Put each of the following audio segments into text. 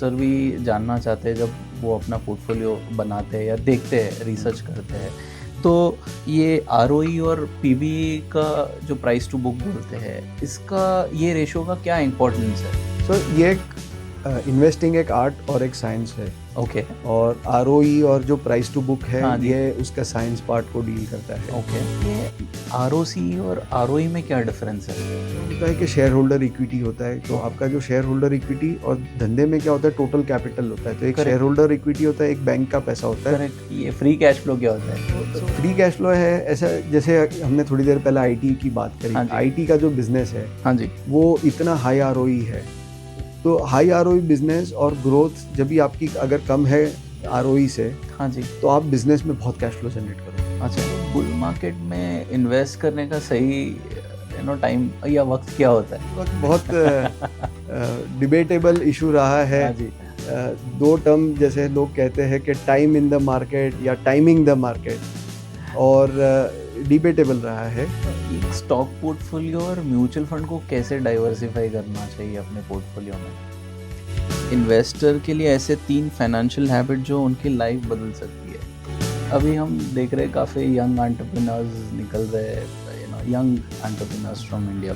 Sir भी जानना चाहते हैं जब वो अपना पोर्टफोलियो बनाते हैं या देखते हैं, रिसर्च करते हैं, तो ये आरओई और पीबी का जो प्राइस टू बुक बोलते हैं, इसका ये रेशो का क्या इम्पोर्टेंस है? सो ये एक इन्वेस्टिंग एक आर्ट और एक साइंस है। ओके और आरओई और जो प्राइस टू बुक है हाँ जी। ये उसका साइंस पार्ट को डील करता है। ओके, ये आरओसी और आरओई में क्या डिफरेंस है? होता है कि शेयर होल्डर इक्विटी होता है, तो आपका जो शेयर होल्डर इक्विटी और धंधे में क्या होता है, टोटल कैपिटल होता है। तो एक Correct. शेयर होल्डर इक्विटी होता है, एक बैंक का पैसा होता है। करेक्ट, ये फ्री कैश फ्लो क्या होता है? फ्री कैश फ्लो है ऐसा, जैसे हमने थोड़ी देर पहले आईटी की बात हाँ करी। जी। आईटी का जो बिजनेस है हाँ जी। वो इतना हाई आरओई है, तो हाई आरओई बिजनेस और ग्रोथ जब भी आपकी अगर कम है आरओई से, हाँ जी। तो आप बिजनेस में बहुत कैश फ्लो जनरेट करोगे। अच्छा, बुल मार्केट में इन्वेस्ट करने का सही टाइम या वक्त क्या होता है? वक्त बहुत डिबेटेबल इशू रहा है। हाँ जी। दो टर्म जैसे लोग कहते हैं कि टाइम इन द मार्केट या टाइमिंग द मार्केट, और डिबेटेबल रहा है। एक स्टॉक पोर्टफोलियो और म्यूचुअल फंड को कैसे डाइवर्सिफाई करना चाहिए अपने पोर्टफोलियो में? इन्वेस्टर के लिए ऐसे 3 फाइनेंशियल हैबिट जो उनकी लाइफ बदल सकती है। अभी हम देख रहे हैं काफ़ी यंग एंटरप्रेन्योर्स निकल रहे हैं, यंग एंटरप्रेन्योर्स फ्रॉम इंडिया।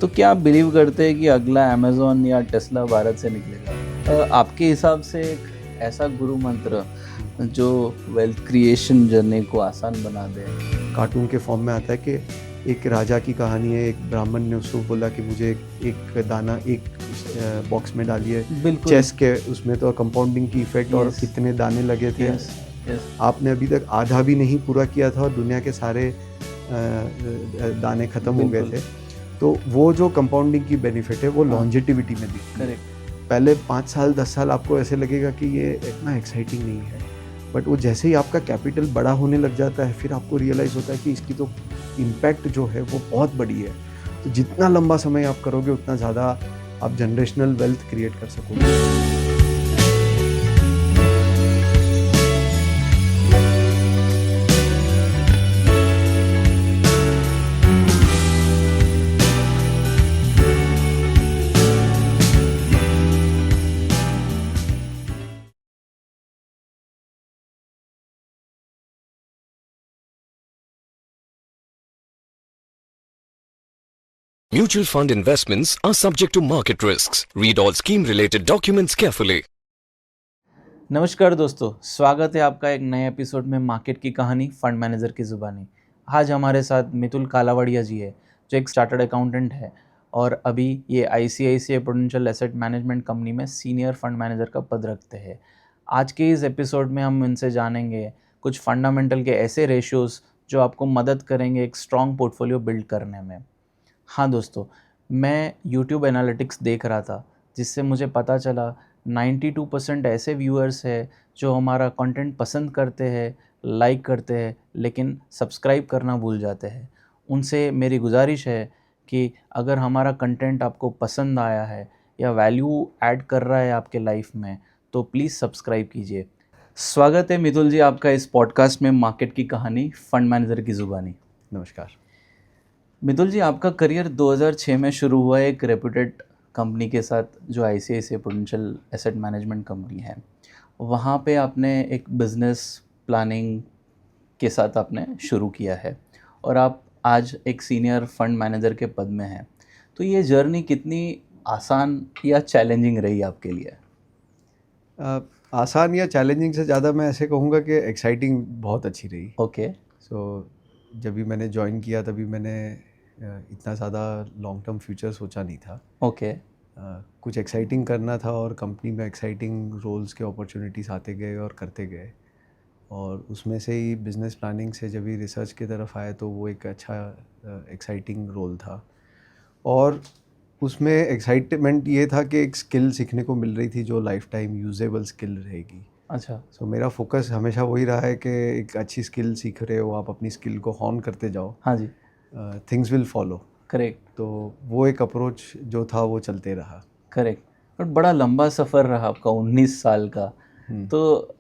तो क्या आप बिलीव करते हैं कि अगला अमेज़ॉन या टेस्ला भारत से निकलेगा? आपके हिसाब से एक ऐसा गुरु मंत्र जो वेल्थ क्रिएशन जर्नी को आसान बना दे? कार्टून के फॉर्म में आता है कि एक राजा की कहानी है। एक ब्राह्मण ने उसको बोला कि मुझे एक दाना एक बॉक्स में डालिए। बिल्कुल। चेस के उसमें तो कंपाउंडिंग की इफेक्ट और Yes. कितने दाने लगे थे। Yes yes. आपने अभी तक आधा भी नहीं पूरा किया था और दुनिया के सारे दाने खत्म हो गए बिल्कुल। थे। तो वो जो कंपाउंडिंग की बेनिफिट है वो हाँ। लॉन्जेटिविटी में दिखती है। करेक्ट। पहले 5 साल 10 साल आपको ऐसे लगेगा कि ये इतना एक्साइटिंग नहीं है, बट वो जैसे ही आपका कैपिटल बड़ा होने लग जाता है, फिर आपको रियलाइज़ होता है कि इसकी तो इम्पैक्ट जो है वो बहुत बड़ी है। तो जितना लंबा समय आप करोगे उतना ज़्यादा आप जनरेशनल वेल्थ क्रिएट कर सकोगे। Mutual fund investments are subject to market risks. Read all scheme-related documents carefully. नमस्कार दोस्तों, स्वागत है आपका एक नए एपिसोड में मार्केट की कहानी फंड मैनेजर की ज़ुबानी। आज हमारे साथ मितुल कालावड़िया जी है, जो एक चार्टर्ड अकाउंटेंट है और अभी ये ICICI prudential asset management company में सीनियर फंड मैनेजर का पद रखते हैं। आज के इस एपिसोड में हम इनसे जानेंगे कुछ फंडामेंटल के ऐसे रेशियोज़ जो आपको मदद करेंगे एक स्ट्रॉन्ग पोर्टफोलियो बिल्ड करने में। हाँ दोस्तों, मैं यूट्यूब एनालिटिक्स देख रहा था जिससे मुझे पता चला 92% ऐसे व्यूअर्स है जो हमारा कंटेंट पसंद करते हैं, लाइक करते हैं, लेकिन सब्सक्राइब करना भूल जाते हैं। उनसे मेरी गुजारिश है कि अगर हमारा कंटेंट आपको पसंद आया है या वैल्यू ऐड कर रहा है आपके लाइफ में, तो प्लीज़ सब्सक्राइब कीजिए। स्वागत है मितुल जी आपका इस पॉडकास्ट में मार्केट की कहानी फंड मैनेजर की ज़ुबानी। नमस्कार। मितुल जी, आपका करियर 2006 में शुरू हुआ एक रेप्यूटेड कंपनी के साथ जो ICICI prudential asset management company है। वहाँ पे आपने एक बिज़नेस प्लानिंग के साथ आपने शुरू किया है और आप आज एक सीनियर फंड मैनेजर के पद में हैं। तो ये जर्नी कितनी आसान या चैलेंजिंग रही आपके लिए? आसान या चैलेंजिंग से ज़्यादा मैं ऐसे कहूँगा कि एक्साइटिंग बहुत अच्छी रही। ओके। जब भी मैंने ज्वाइन किया तभी मैंने इतना ज़्यादा लॉन्ग टर्म फ्यूचर सोचा नहीं था। ओके। कुछ एक्साइटिंग करना था और कंपनी में एक्साइटिंग रोल्स के अपॉर्चुनिटीज़ आते गए और करते गए, और उसमें से ही बिज़नेस प्लानिंग से जब भी रिसर्च की तरफ आए तो वो एक अच्छा एक्साइटिंग रोल था। और उसमें एक्साइटमेंट ये था कि एक स्किल सीखने को मिल रही थी जो लाइफ टाइम यूजेबल स्किल रहेगी। अच्छा। मेरा फोकस हमेशा वही रहा है कि एक अच्छी स्किल सीख रहे हो आप, अपनी स्किल को हॉन करते जाओ, हाँ जी। Things will follow. करेक्ट। तो वो एक अप्रोच जो था वो चलते रहा। करेक्ट। और बड़ा लंबा सफ़र रहा आपका, 19 साल का। तो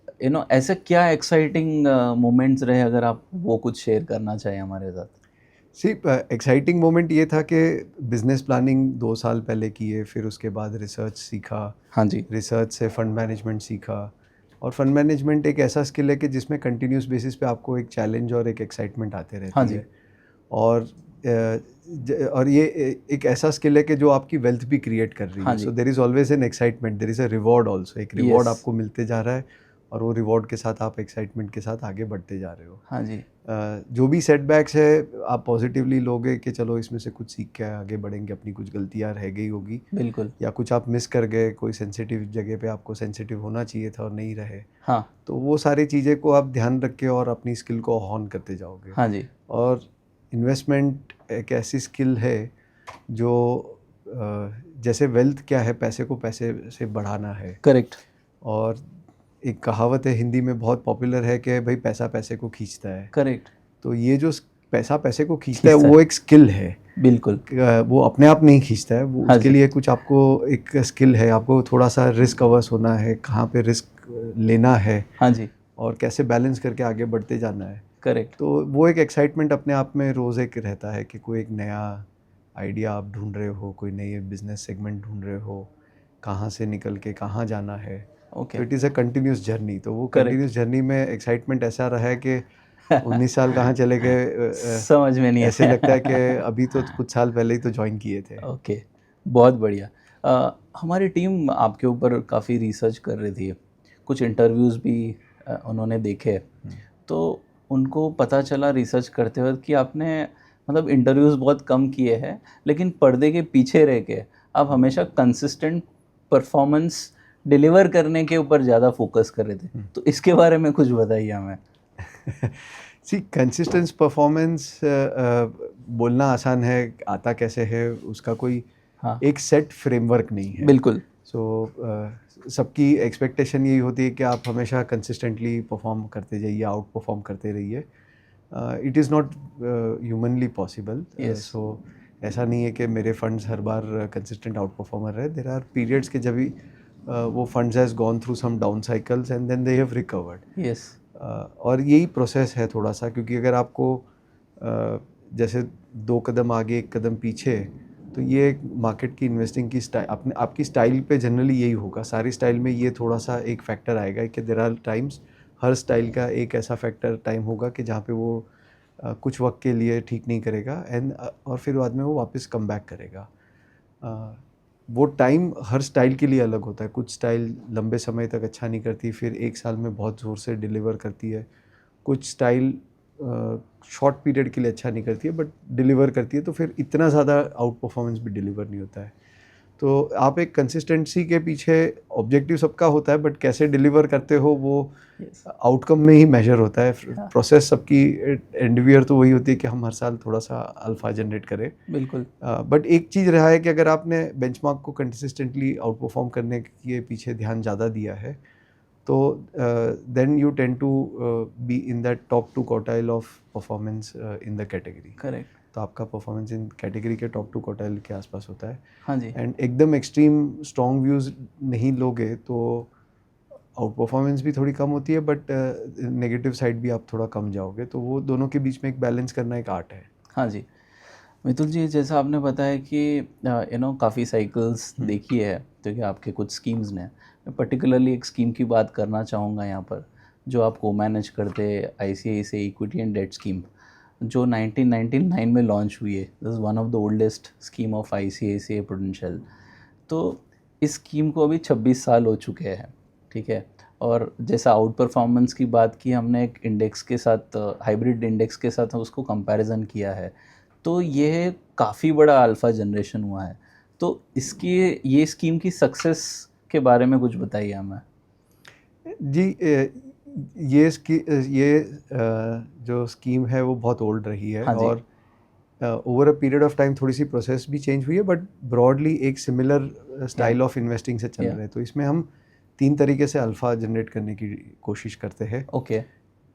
ऐसे क्या एक्साइटिंग मोमेंट्स रहे, अगर आप वो कुछ शेयर करना चाहें हमारे साथ? सी एक्साइटिंग मोमेंट ये था कि बिजनेस प्लानिंग 2 साल पहले किए, फिर उसके बाद रिसर्च सीखा, हाँ जी, रिसर्च से फंड मैनेजमेंट सीखा। और फंड मैनेजमेंट एक ऐसा स्किल है कि जिसमें कंटिन्यूस बेसिस पे आपको एक चैलेंज और एक एक्साइटमेंट आते हाँ रहती जी। है। और और ये एक ऐसा स्किल है कि जो आपकी वेल्थ भी क्रिएट कर रही हाँ है। जी। So there is always an excitement, there is a reward also. एक रिवॉर्ड यस। आपको मिलते जा रहा है और वो रिवॉर्ड के साथ आप एक्साइटमेंट के साथ आगे बढ़ते जा रहे हो। हाँ जी, जो भी सेटबैक्स है आप पॉजिटिवली लोगे कि चलो इसमें से कुछ सीख के आगे बढ़ेंगे, अपनी कुछ गलतियां रह गई होगी बिल्कुल। या कुछ आप मिस कर गए, कोई सेंसिटिव जगह पे आपको सेंसिटिव होना चाहिए था और नहीं रहे, हाँ, तो वो सारी चीज़ें को आप ध्यान रख के और अपनी स्किल को हॉन करते जाओगे। हाँ जी, और इन्वेस्टमेंट एक ऐसी स्किल है जो जैसे वेल्थ क्या है, पैसे को पैसे से बढ़ाना है। करेक्ट। और एक कहावत है हिंदी में बहुत पॉपुलर है कि भाई पैसा पैसे को खींचता है। करेक्ट। तो ये जो पैसा पैसे को खींचता है खींचता वो है। एक स्किल है। बिल्कुल। वो अपने आप नहीं खींचता है, वो हाँ उसके जी, लिए कुछ आपको एक स्किल है, आपको थोड़ा सा रिस्क अवर्स होना है, कहाँ पे रिस्क लेना है हाँ जी, और कैसे बैलेंस करके आगे बढ़ते जाना है। करेक्ट। तो वो एक एक्साइटमेंट अपने आप में रोज़ एक रहता है कि कोई एक नया आइडिया आप ढूंढ रहे हो, कोई नई बिजनेस सेगमेंट ढूंढ रहे हो, कहाँ से निकल के कहाँ जाना है। ओके। तो it is a continuous journey. तो वो करेक्ट। कंटिन्यूस जर्नी में एक्साइटमेंट ऐसा रहा है कि 19 साल कहाँ चले गए, समझ में नहीं ऐसे लगता है कि आया। अभी तो कुछ साल पहले ही तो ज्वाइन किए थे। ओके, बहुत बढ़िया। हमारी टीम आपके ऊपर काफ़ी रिसर्च कर रही थी, कुछ इंटरव्यूज़ भी उन्होंने देखे, तो उनको पता चला रिसर्च करते वक्त कि आपने मतलब इंटरव्यूज़ बहुत कम किए हैं, लेकिन पर्दे के पीछे रह के आप हमेशा कंसिस्टेंट परफॉर्मेंस डिलीवर करने के ऊपर ज़्यादा फोकस कर रहे थे। तो इसके बारे में कुछ बताइए हमें। सी कंसिस्टेंस परफॉर्मेंस बोलना आसान है, आता कैसे है उसका कोई हाँ, एक सेट फ्रेमवर्क नहीं है। बिल्कुल। सो सबकी एक्सपेक्टेशन यही होती है कि आप हमेशा कंसिस्टेंटली परफॉर्म करते जाइए, आउट परफॉर्म करते रहिए। It is not humanly possible. Yes. So ऐसा नहीं है कि मेरे फंड्स हर बार कंसिस्टेंट आउट परफॉर्मर रहे। देयर आर पीरियड्स के जब भी वो funds has gone through some down cycles and then they have recovered. Yes. और यही प्रोसेस है थोड़ा सा, क्योंकि अगर आपको जैसे 2 कदम आगे 1 कदम पीछे, तो ये मार्केट की इन्वेस्टिंग की स्टाइल अपने आपकी स्टाइल पे जनरली यही होगा। सारी स्टाइल में ये थोड़ा सा एक फैक्टर आएगा कि देयर आर टाइम्स, हर स्टाइल का एक ऐसा फैक्टर टाइम होगा कि जहाँ पे वो कुछ वक्त के लिए ठीक नहीं करेगा एंड और फिर बाद में वो वापस कम बैक करेगा। वो टाइम हर स्टाइल के लिए अलग होता है। कुछ स्टाइल लंबे समय तक अच्छा नहीं करती, फिर 1 साल में बहुत ज़ोर से डिलीवर करती है। कुछ स्टाइल शॉर्ट पीरियड के लिए अच्छा नहीं करती है बट डिलीवर करती है, तो फिर इतना ज़्यादा आउट परफॉर्मेंस भी डिलीवर नहीं होता है। तो आप एक कंसिस्टेंसी के पीछे ऑब्जेक्टिव सबका होता है, बट कैसे डिलीवर करते हो वो यस। आउटकम में ही मेजर होता है। हाँ। प्रोसेस सबकी एंडवियर तो वही होती है कि हम हर साल थोड़ा सा अल्फा जनरेट करें। बिल्कुल। बट एक चीज़ रहा है कि अगर आपने बेंचमार्क को कंसिस्टेंटली आउट परफॉर्म करने के पीछे ध्यान ज़्यादा दिया है, तो then you tend to be in that top 2 quartile of performance in the category. Correct. तो आपका परफॉर्मेंस इन कैटेगरी के टॉप 2 क्वार्टाइल के आसपास होता है। हाँ जी, एंड एकदम एक्सट्रीम स्ट्रॉन्ग व्यूज़ नहीं लोगे तो आउट परफॉर्मेंस भी थोड़ी कम होती है, बट नेगेटिव साइड भी आप थोड़ा कम जाओगे। तो वो दोनों के बीच में एक बैलेंस करना एक आर्ट है। हाँ जी। मितुल जी, जैसा आपने बताया कि काफ़ी साइकिल्स देखी है, तो कि आपके कुछ स्कीम्स ने, मैं पर्टिकुलरली एक स्कीम की बात करना चाहूँगा यहाँ पर, जो आप को मैनेज करते ICICI equity and debt scheme, जो 1999 में लॉन्च हुई है। This is one of the oldest scheme of ICICI Prudential. तो इस स्कीम को अभी 26 साल हो चुके हैं, ठीक है। और जैसा आउट परफॉर्मेंस की बात की हमने, एक इंडेक्स के साथ, हाइब्रिड इंडेक्स के साथ उसको कंपैरिजन किया है, तो ये काफ़ी बड़ा अल्फ़ा जनरेशन हुआ है। तो इसकी ये स्कीम की सक्सेस के बारे में कुछ बताइए हमें। जी, जो स्कीम है वो बहुत ओल्ड रही है। हाँ जी। और over a period of time थोड़ी सी प्रोसेस भी चेंज हुई है, बट ब्रॉडली एक सिमिलर स्टाइल ऑफ इन्वेस्टिंग से चल Yeah. रहे हैं। तो इसमें हम 3 तरीके से अल्फ़ा जनरेट करने की कोशिश करते हैं। ओके।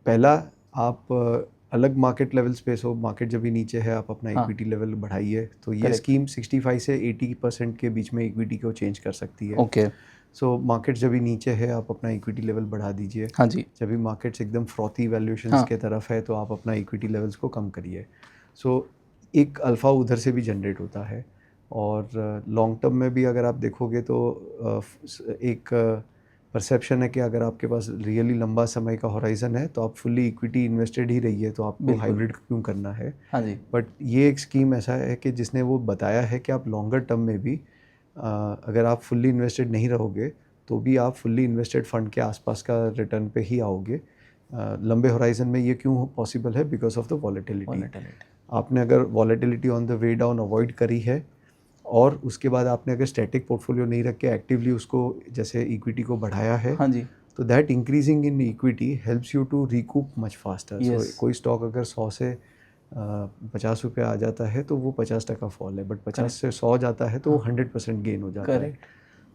पहला, आप अलग मार्केट लेवल्स पे, सो मार्केट जब भी नीचे है आप अपना हाँ। इक्विटी लेवल बढ़ाइए। तो ये Correct. स्कीम 65 से 80% के बीच में इक्विटी को चेंज कर सकती है। ओके। सो मार्केट जब भी नीचे है आप अपना इक्विटी लेवल बढ़ा दीजिए। हाँ जी। जब भी मार्केट्स एकदम फ्रॉथी वैल्यूएशंस हाँ। के तरफ है तो आप अपना इक्विटी लेवल्स को कम करिए। सो एक अल्फ़ा उधर से भी जनरेट होता है। और लॉन्ग टर्म में भी अगर आप देखोगे तो एक परसेप्शन है कि अगर आपके पास रियली लंबा समय का होराइज़न है तो आप फुल्ली इक्विटी इन्वेस्टेड ही रहिए, तो आपको बिल्कुल। हाइब्रिड क्यों करना है। हाँ जी। बट ये एक स्कीम ऐसा है कि जिसने वो बताया है कि आप लॉन्गर टर्म में भी अगर आप फुल्ली इन्वेस्टेड नहीं रहोगे तो भी आप फुल्ली इन्वेस्टेड फंड के आसपास का रिटर्न पे ही आओगे। लंबे होराइज़न में ये क्यों पॉसिबल है? Because of the volatility. Volatility. आपने अगर volatility on the way down avoid करी है और उसके बाद आपने अगर स्टैटिक पोर्टफोलियो नहीं रख के एक्टिवली उसको जैसे इक्विटी को बढ़ाया है, हाँ जी। तो that increasing in equity helps you to recoup much faster. So Yes. कोई स्टॉक अगर 100 से 50 रुपये आ जाता है तो वो 50% फॉल है, बट 50 से 100 जाता है तो वो 100% गेन हो जाता है। करेक्ट।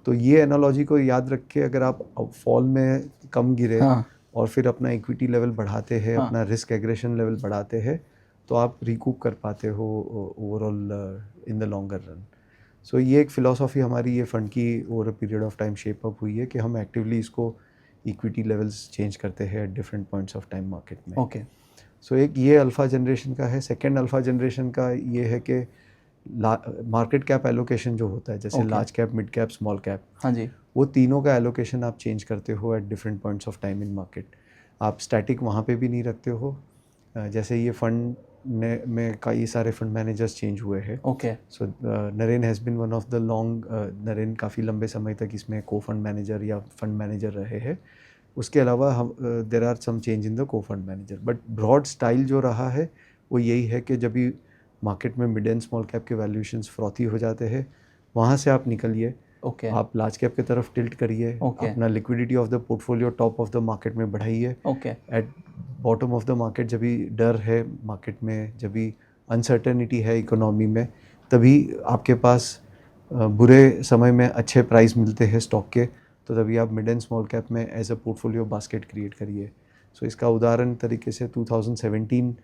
तो ये एनालॉजी को याद रख के अगर आप फॉल में कम गिरे हाँ। और फिर अपना इक्विटी लेवल बढ़ाते हैं, हाँ। अपना रिस्क एग्रेशन लेवल बढ़ाते हैं, तो आप रिकूप कर पाते हो overall in the longer run. So ये एक फ़िलॉसफी हमारी ये फ़ंड की over a period of time shape up हुई है कि हम एक्टिवली इसको इक्विटी लेवल्स चेंज करते हैं at different points of time market में। ओके। सो एक ये अल्फ़ा जनरेशन का है। सेकेंड अल्फ़ा जनरेशन का ये है कि मार्केट कैप एलोकेशन जो होता है, जैसे Okay. Large cap, mid cap, small cap, हाँ जी। वो तीनों का एलोकेशन आप चेंज करते हो at different points of time in market. आप स्टैटिक वहाँ पे भी नहीं रखते हो। जैसे ये फंड में कई सारे फंड मैनेजर्स चेंज हुए हैं। Okay. So Naren has been one of the long, Naren काफ़ी लंबे समय तक इसमें को फंड मैनेजर या फंड मैनेजर रहे हैं। उसके अलावा हम there are some change in the co fund manager, but broad style जो रहा है वो यही है कि जब भी मार्केट में मिड एंड स्मॉल कैप के वैल्यूएशंस फ्रॉथी हो जाते हैं, वहाँ से आप निकलिए, ओके। आप लार्ज कैप की तरफ टिल्ट करिए, Okay. अपना liquidity of the portfolio top of the market में बढ़ाइए। Okay. At bottom of the market जब भी डर है मार्केट में, जब भी अनसर्टेनिटी है इकोनॉमी में, तभी आपके पास बुरे समय में अच्छे प्राइस मिलते हैं स्टॉक के, तो तभी आप मिड एंड स्मॉल कैप में as a portfolio basket create करिए। सो इसका उदाहरण तरीके से 2017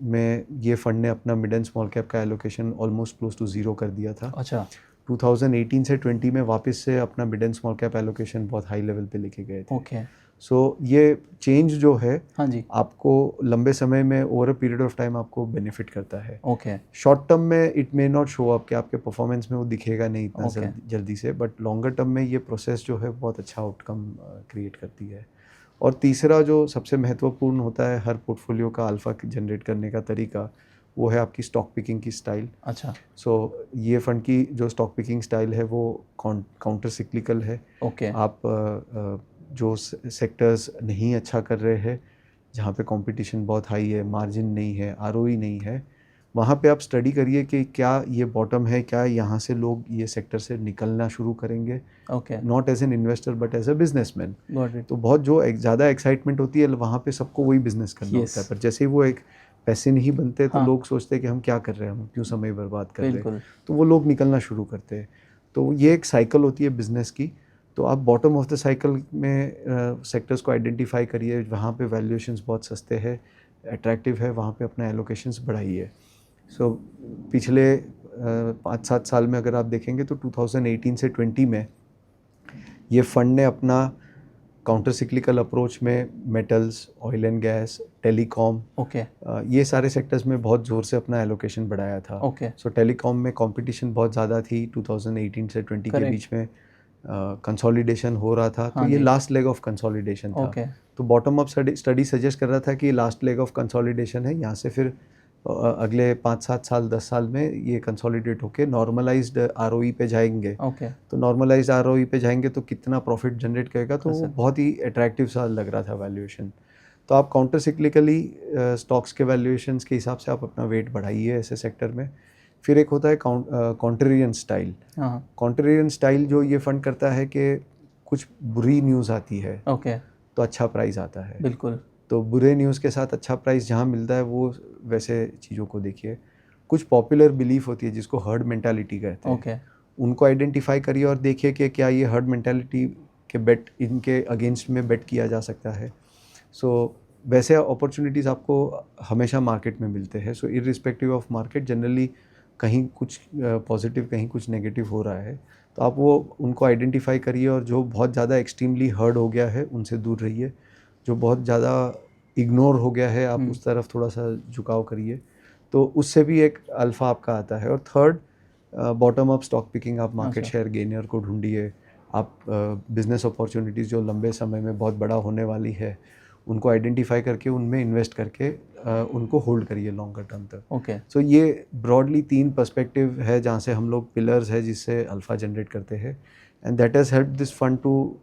में ये फंड ने अपना मिड एंड स्मॉल कैप का allocation almost close to zero कर दिया था। अच्छा। 2018 से 20 में वापस से अपना mid and small cap allocation बहुत हाई लेवल पे लेके गए थे। ओके। सो ये चेंज जो है हाँ जी। आपको लंबे समय में over a period of time आपको बेनिफिट करता है। ओके। शॉर्ट टर्म में it may not show up कि आपके परफॉर्मेंस में वो दिखेगा नहीं इतना Okay. जल्दी से, बट लॉन्गर टर्म में ये प्रोसेस जो है बहुत अच्छा आउटकम क्रिएट करती है। और तीसरा जो सबसे महत्वपूर्ण होता है हर पोर्टफोलियो का अल्फ़ा जनरेट करने का तरीका, वो है आपकी स्टॉक पिकिंग की स्टाइल। अच्छा। सो ये फंड की जो स्टॉक पिकिंग स्टाइल है वो काउंटर सिक्लिकल है। ओके। आप जो सेक्टर्स नहीं अच्छा कर रहे हैं, जहाँ पे कंपटीशन बहुत हाई है, मार्जिन नहीं है, आरओई नहीं है, वहाँ पे आप स्टडी करिए कि क्या ये बॉटम है, क्या यहाँ से लोग ये सेक्टर से निकलना शुरू करेंगे, okay. Not as an investor but as a businessman. Got it. तो बहुत जो ज़्यादा एक्साइटमेंट होती है वहाँ पे सबको वही बिजनेस करना Yes. होता है, पर जैसे ही वो एक पैसे नहीं बनते तो हाँ. लोग सोचते हैं कि हम क्या कर रहे हैं, हम क्यों समय बर्बाद कर रहे हैं, बिल्कुल। तो वो लोग निकलना शुरू करते हैं। तो ये एक साइकिल होती है बिजनेस की। तो आप बॉटम ऑफ द साइकिल में सेक्टर्स को आइडेंटिफाई करिए, वहाँ पे वैल्यूएशंस बहुत सस्ते हैं, अट्रैक्टिव है, वहाँ पे अपना एलोकेशंस बढ़ाइए। सो पिछले 5-7 साल में अगर आप देखेंगे तो 2018 से 20 में ये फंड ने अपना काउंटर सिक्लिकल अप्रोच में metals, oil and gas, telecom, okay. ये सारे सेक्टर्स में बहुत ज़ोर से अपना एलोकेशन बढ़ाया था। ओके। सो टेलीकॉम में कंपटीशन बहुत ज़्यादा थी 2018 से 20 के Correct. बीच में, कंसोलिडेशन हो रहा था, तो हाँ ये जी। लास्ट लेग ऑफ कंसोलिडेशन था। ओके। तो बॉटम अप स्टडी सजेस्ट कर रहा था कि लास्ट लेग ऑफ कंसोलिडेशन है, यहाँ से फिर अगले 5-7 साल 10 साल में ये कंसोलिडेट होके नॉर्मलाइज्ड आरओई पे जाएंगे। ओके। तो नॉर्मलाइज्ड आरओई पे जाएंगे तो कितना प्रॉफिट जनरेट करेगा, तो कर वो सकते। बहुत ही अट्रैक्टिव सा लग रहा था वैल्यूएशन। तो आप काउंटर सिक्लिकली स्टॉक्स के वैल्यूएशंस के हिसाब से आप अपना वेट बढ़ाइए ऐसे सेक्टर में। फिर एक होता है कॉन्ट्रेरियन स्टाइल। हाँ। कॉन्ट्रेरियन स्टाइल जो ये फंड करता है कि कुछ बुरी न्यूज़ आती है ओके। तो अच्छा प्राइस आता है। बिल्कुल। तो बुरे न्यूज़ के साथ अच्छा प्राइस जहाँ मिलता है वो वैसे चीज़ों को देखिए। कुछ पॉपुलर बिलीफ होती है जिसको हर्ड मेंटालिटी कहते हैं, ओके। उनको आइडेंटिफाई करिए और देखिए कि क्या ये हर्ड मेंटालिटी के बेट इनके अगेंस्ट में बेट किया जा सकता है। सो वैसे अपॉर्चुनिटीज़ आपको हमेशा मार्केट में मिलते हैं। सो इर्रिस्पेक्टिव ऑफ मार्केट, जनरली कहीं कुछ पॉजिटिव कहीं कुछ नेगेटिव हो रहा है, तो आप वो उनको आइडेंटिफाई करिए और जो बहुत ज़्यादा एक्सट्रीमली हर्ड हो गया है उनसे दूर रहिए। जो बहुत ज़्यादा इग्नोर हो गया है आप उस तरफ थोड़ा सा झुकाव करिए। तो उससे भी एक अल्फ़ा आपका आता है। और third, bottom up stock picking, आप मार्केट अच्छा। शेयर गेनर को ढूंढिए, आप बिजनेस अपॉर्चुनिटीज़ जो लंबे समय में बहुत बड़ा होने वाली है उनको आइडेंटिफाई करके उनमें इन्वेस्ट करके उनको होल्ड करिए लॉन्गर टर्म तक। ओके। सो ये ब्रॉडली 3 पर्सपेक्टिव है जहाँ से हम लोग पिलर्स है जिससे अल्फ़ा जनरेट करते हैं, and that has help this fund to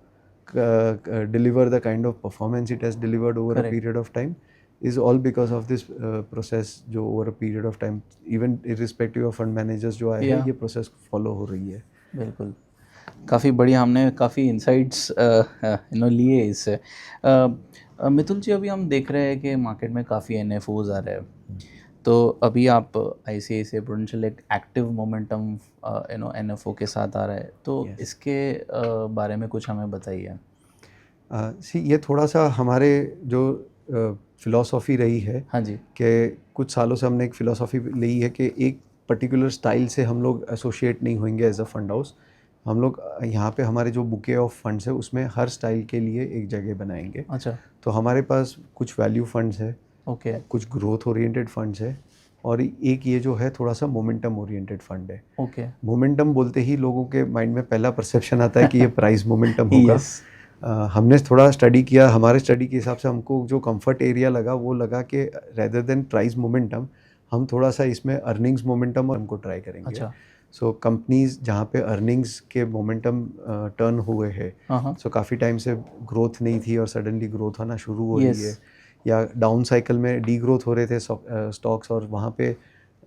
deliver the kind of performance it has delivered over Correct. a period of time is all because of this process जो over a period of time, even irrespective of fund managers जो आए हैं, Yeah. ये process follow हो रही है। बिल्कुल, काफ़ी बढ़िया, हमने काफ़ी इंसाइट्स लिए इससे। मितुल जी, अभी हम देख रहे हैं कि मार्केट में काफ़ी एनएफओज आ रहे हैं, तो अभी आप आईसीआईसीआई प्रूडेंशियल एक एक्टिव मोमेंटम एनएफओ के साथ आ रहा है, तो Yes. इसके बारे में कुछ हमें बताइए। ये थोड़ा सा हमारे जो फिलॉसफी रही है हाँ जी। कि कुछ सालों से हमने एक फिलॉसफी ली है कि एक पर्टिकुलर स्टाइल से हम लोग एसोसिएट नहीं होंगे एज अ फंड हाउस। हम लोग यहाँ पे हमारे जो बुके ऑफ फंड्स है उसमें हर स्टाइल के लिए एक जगह बनाएंगे। अच्छा। तो हमारे पास कुछ वैल्यू फंड्स है, ओके। कुछ ग्रोथ ओरिएंटेड फंड्स है, और एक ये जो है थोड़ा सा मोमेंटम ओरिएंटेड फंड है। ओके। मोमेंटम बोलते ही लोगों के माइंड में पहला परसेप्शन आता है कि ये प्राइस मोमेंटम होगा। यस। हमने थोड़ा स्टडी किया, हमारे स्टडी के हिसाब से हमको जो कंफर्ट एरिया लगा वो लगा कि रेदर देन प्राइस मोमेंटम हम थोड़ा सा इसमें अर्निंग्स मोमेंटम और हमको ट्राई करेंगे। अच्छा। सो कंपनीज जहाँ पे अर्निंग्स के मोमेंटम टर्न हुए हैं, हाँ। सो काफ़ी टाइम से ग्रोथ नहीं थी और सडनली ग्रोथ होना शुरू हो रही Yes. है, या डाउन साइकिल में डी ग्रोथ हो रहे थे स्टॉक्स और वहाँ पे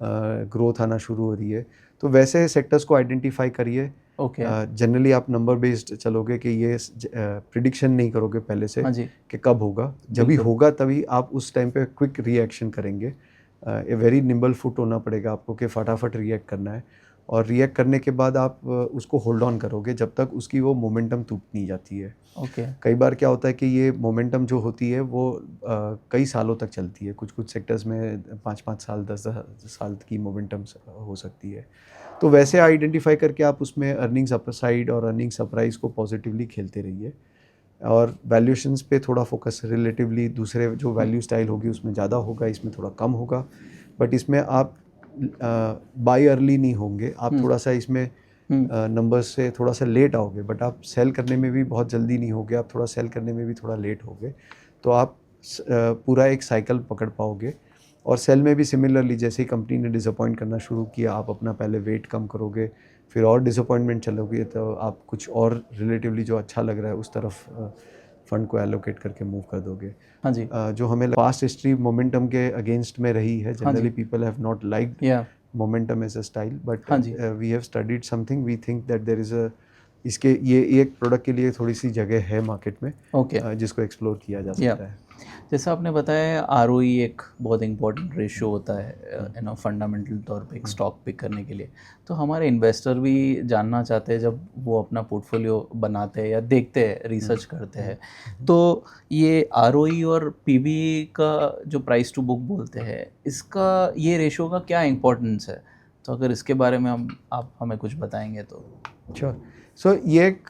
ग्रोथ आना शुरू हो रही है, तो वैसे सेक्टर्स को आइडेंटिफाई करिए। ओके। जनरली आप नंबर बेस्ड चलोगे कि ये प्रिडिक्शन नहीं करोगे पहले से हाँ जी। कि कब होगा, जब भी बिल्कुल। होगा तभी आप उस टाइम पे क्विक रिएक्शन करेंगे। ए वेरी निम्बल फुट होना पड़ेगा आपको कि फटाफट रिएक्ट करना है, और रिएक्ट करने के बाद आप उसको होल्ड ऑन करोगे जब तक उसकी वो मोमेंटम टूट नहीं जाती है। ओके। कई बार क्या होता है कि ये मोमेंटम जो होती है वो कई सालों तक चलती है, कुछ कुछ सेक्टर्स में 5-5 साल 10 साल की मोमेंटम हो सकती है। तो वैसे आइडेंटिफाई करके आप उसमें अर्निंग्स अपसाइड और अर्निंग्स सरप्राइज को पॉजिटिवली खेलते रहिए, और वैल्यूएशंस पे थोड़ा फोकस, रिलेटिवली दूसरे जो वैल्यू स्टाइल होगी उसमें ज़्यादा होगा, इसमें थोड़ा कम होगा, बट इसमें आप बाय अर्ली नहीं होंगे, आप थोड़ा सा इसमें नंबर्स से थोड़ा सा लेट आओगे, बट आप सेल करने में भी बहुत जल्दी नहीं होगे, आप थोड़ा सेल करने में भी थोड़ा लेट होगे, तो आप पूरा एक साइकिल पकड़ पाओगे। और सेल में भी सिमिलरली, जैसे ही कंपनी ने डिसअपॉइंट करना शुरू किया, आप अपना पहले वेट कम करोगे, फिर और डिसअपॉइंटमेंट चलोगे, तो आप कुछ और रिलेटिवली जो अच्छा लग रहा है उस तरफ फंड को एलोकेट करके मूव कर दोगे। हाँ जी। जो हमें पास्ट हिस्ट्री मोमेंटम के अगेंस्ट में रही है, हाँ जी। Generally people have not liked या momentum as a style, but हाँ जी। we have studied something, we think that there is a इसके ये एक प्रोडक्ट के लिए थोड़ी सी जगह है मार्केट में, ओके। जिसको एक्सप्लोर किया जा या सकता है। जैसा आपने बताया, आरओई एक बहुत इंपॉर्टेंट रेशियो होता है फंडामेंटल तौर पे एक स्टॉक पिक करने के लिए, तो हमारे इन्वेस्टर भी जानना चाहते हैं जब वो अपना पोर्टफोलियो बनाते हैं या देखते हैं, रिसर्च करते हैं, तो ये आरओई और पीबी का जो प्राइस टू बुक बोलते हैं, इसका ये रेशियो का क्या इंपॉर्टेंस है, तो अगर इसके बारे में आप हमें कुछ बताएंगे तो। अच्छा, सो ये एक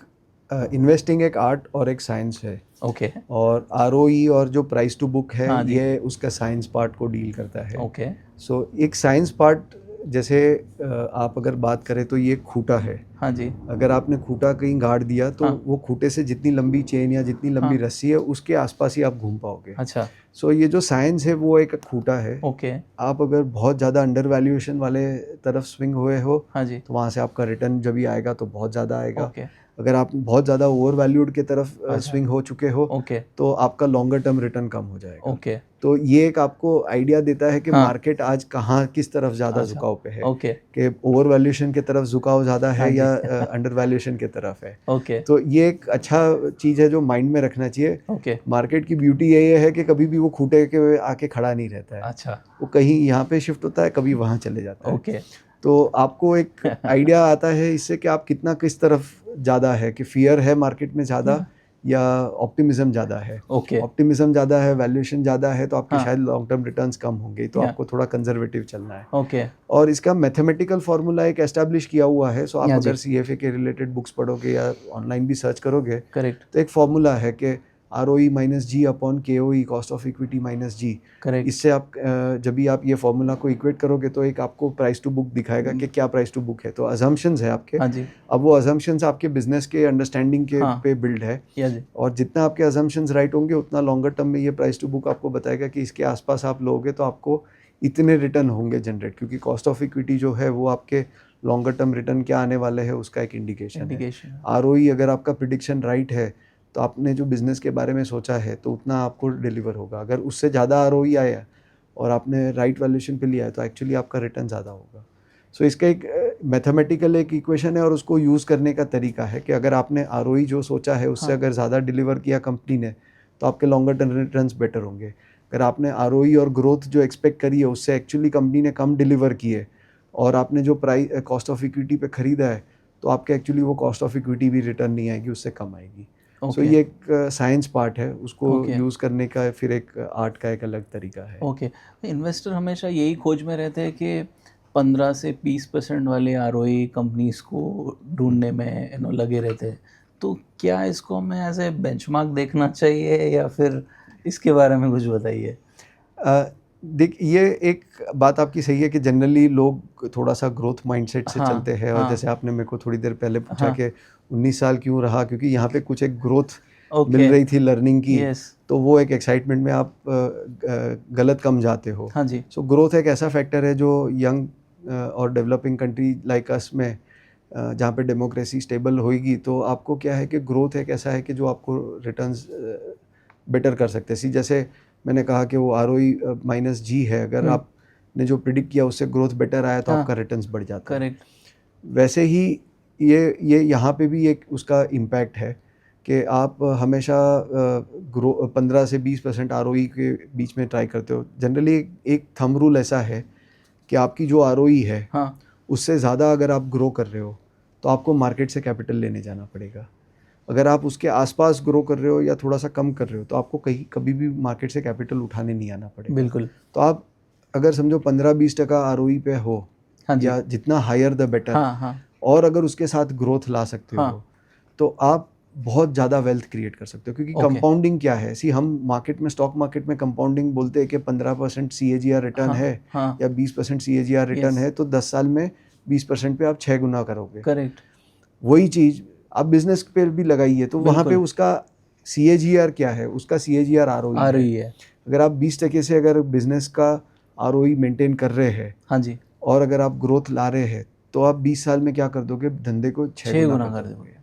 इन्वेस्टिंग एक आर्ट और एक साइंस है। ओके। और आरओई और जो प्राइस टू बुक है, हाँ जी। ये उसका साइंस पार्ट को डील करता है। ओके। सो एक साइंस पार्ट, जैसे आप अगर बात करें तो ये खूंटा है। हाँ जी। अगर आपने खूंटा कहीं गाड़ दिया तो हाँ। वो खूंटे से जितनी लंबी चेन या जितनी लंबी हाँ। रस्सी है उसके आसपास ही आप घूम पाओगे। अच्छा। सो ये जो साइंस है वो एक खूंटा है। ओके। आप अगर बहुत ज़्यादा अंडर वैल्यूएशन वाले तरफ स्विंग हुए हो, हाँ जी। तो वहाँ से आपका रिटर्न जब भी आएगा तो बहुत ज़्यादा आएगा। ओके। अगर आप बहुत ज़्यादा ओवर वैल्यूड के तरफ स्विंग हो चुके हो, ओके। तो आपका लॉन्गर टर्म रिटर्न कम हो जाएगा। ओके। तो ये एक आपको आइडिया देता है कि हाँ। मार्केट आज कहाँ किस तरफ ज़्यादा अच्छा। झुकाव पे है, ओके। कि ओवर वैल्यूएशन की तरफ झुकाव ज़्यादा है हाँ जी। या अंडर वैल्यूएशन की तरफ है। ओके। तो ये एक अच्छा चीज़ है जो माइंड में रखना चाहिए। ओके। मार्केट की ब्यूटी ये है कि कभी भी वो खूंटे के आके खड़ा नहीं रहता है, अच्छा। वो कहीं यहाँ पे शिफ्ट होता है, कभी वहाँ चले जाता है। ओके। तो आपको एक आइडिया आता है इससे कि आप कितना किस तरफ ज़्यादा है, कि फियर है मार्केट में ज़्यादा या ऑप्टिमिज्म ज़्यादा है। ओके। ऑप्टिमिज्म ज़्यादा है, वैल्यूएशन ज़्यादा है, तो आपके हाँ। शायद लॉन्ग टर्म रिटर्न्स कम होंगे, तो या। आपको थोड़ा कंजर्वेटिव चलना है। ओके। और इसका मैथमेटिकल फार्मूला एक एस्टैब्लिश किया हुआ है। सो आप या जी। अगर सीएफए के रिलेटेड बुक्स पढ़ोगे या ऑनलाइन भी सर्च करोगे, करेक्ट। तो एक फार्मूला है कि ROE minus g upon KOE, cost of equity minus g. Correct. इससे आप जब भी आप ये फॉर्मूला को इक्वेट करोगे तो एक आपको प्राइस टू बुक दिखाएगा कि क्या प्राइस टू बुक है। तो अजम्पशंस है आपके। हाँ जी। अब वो अजम्पशंस आपके बिजनेस के अंडरस्टैंडिंग के हाँ। पे बिल्ड है, या जी। और जितना आपके अजम्पशंस राइट होंगे उतना लॉन्गर टर्म में ये प्राइस टू बुक आपको बताएगा कि इसके आसपास आप लोगे तो आपको इतने रिटर्न होंगे जनरेट, क्योंकि कॉस्ट ऑफ इक्विटी जो है वो आपके लॉन्गर टर्म रिटर्न क्या आने वाले हैं उसका एक इंडिकेशन है। ROE अगर आपका प्रिडिक्शन राइट है तो आपने जो बिज़नेस के बारे में सोचा है तो उतना आपको डिलीवर होगा। अगर उससे ज़्यादा ROE आया और आपने राइट वैल्यूएशन पे लिया है तो एक्चुअली आपका रिटर्न ज़्यादा होगा। सो इसका एक मैथमेटिकल एक इक्वेशन है और उसको यूज़ करने का तरीका है कि अगर आपने ROE जो सोचा है उससे अगर ज़्यादा डिलीवर किया कंपनी ने तो आपके लॉन्गर टर्म रिटर्न्स बेटर होंगे। अगर आपने ROE और ग्रोथ जो एक्सपेक्ट करी है उससे एक्चुअली कंपनी ने कम डिलीवर किए और आपने जो प्राइस कॉस्ट ऑफ इक्विटी पे ख़रीदा है तो आपके एक्चुअली वो कॉस्ट ऑफ इक्विटी भी रिटर्न नहीं आएगी, उससे कम आएगी। सो ये एक साइंस पार्ट है, उसको यूज़ करने का फिर एक आर्ट का एक अलग तरीका है। ओके। इन्वेस्टर हमेशा यही खोज में रहते हैं कि 15 से 20% वाले ROE कंपनीज को ढूंढने में लगे रहते हैं। तो क्या इसको हमें एज ए बेंचमार्क देखना चाहिए या फिर इसके बारे में कुछ बताइए। देख, ये एक बात आपकी सही है कि जनरली लोग थोड़ा सा ग्रोथ माइंडसेट से चलते हैं। और जैसे आपने मेरे को थोड़ी देर पहले पूछा कि 19 साल क्यों रहा, क्योंकि यहाँ पे कुछ एक ग्रोथ मिल रही थी लर्निंग की। तो वो एक एक्साइटमेंट में आप गलत कम जाते हो। हाँ जी। सो ग्रोथ एक ऐसा फैक्टर है जो यंग और डेवलपिंग कंट्री लाइक अस में जहाँ पे डेमोक्रेसी स्टेबल होएगी तो आपको क्या है कि ग्रोथ एक ऐसा है कि जो आपको रिटर्न्स बेटर कर सकते हैं। जैसे मैंने कहा कि वो ROE माइनस जी है, अगर आपने जो प्रिडिक्ट किया उससे ग्रोथ बेटर आया तो आपका रिटर्न्स बढ़ जाता है। करेक्ट। वैसे ही ये यहाँ पे भी एक उसका इम्पैक्ट है कि आप हमेशा 15 से 20% ROE के बीच में ट्राई करते हो। जनरली एक थंब रूल ऐसा है कि आपकी जो ROE है उससे ज़्यादा अगर आप ग्रो कर रहे हो तो आपको मार्केट से कैपिटल लेने जाना पड़ेगा। अगर आप उसके आसपास ग्रो कर रहे हो या थोड़ा सा कम कर रहे हो तो आपको कभी भी मार्केट से कैपिटल उठाने नहीं आना पड़ेगा। बिल्कुल। तो आप अगर समझो 15-20% ROE पे हो, या जितना हायर द बेटर, और अगर उसके साथ ग्रोथ ला सकते हो तो आप बहुत ज़्यादा वेल्थ क्रिएट कर सकते हो। क्योंकि कंपाउंडिंग क्या है, हम मार्केट में, स्टॉक मार्केट में कंपाउंडिंग बोलते हैं कि 15% CAGR रिटर्न है या 20% CAGR रिटर्न है, तो 10 साल में 20% पे आप 6 गुना करोगे। करेक्ट। वही चीज़ आप बिजनेस पे भी लगाइए तो वहाँ पे उसका CAGR क्या है, उसका CAGR ROE है। अगर आप 20% से अगर बिजनेस का ROE मेंटेन कर रहे हैं, हाँ जी, और अगर आप ग्रोथ ला रहे हैं तो आप 20 साल में क्या कर दोगे, धंधे को 6 गुना कर दोगे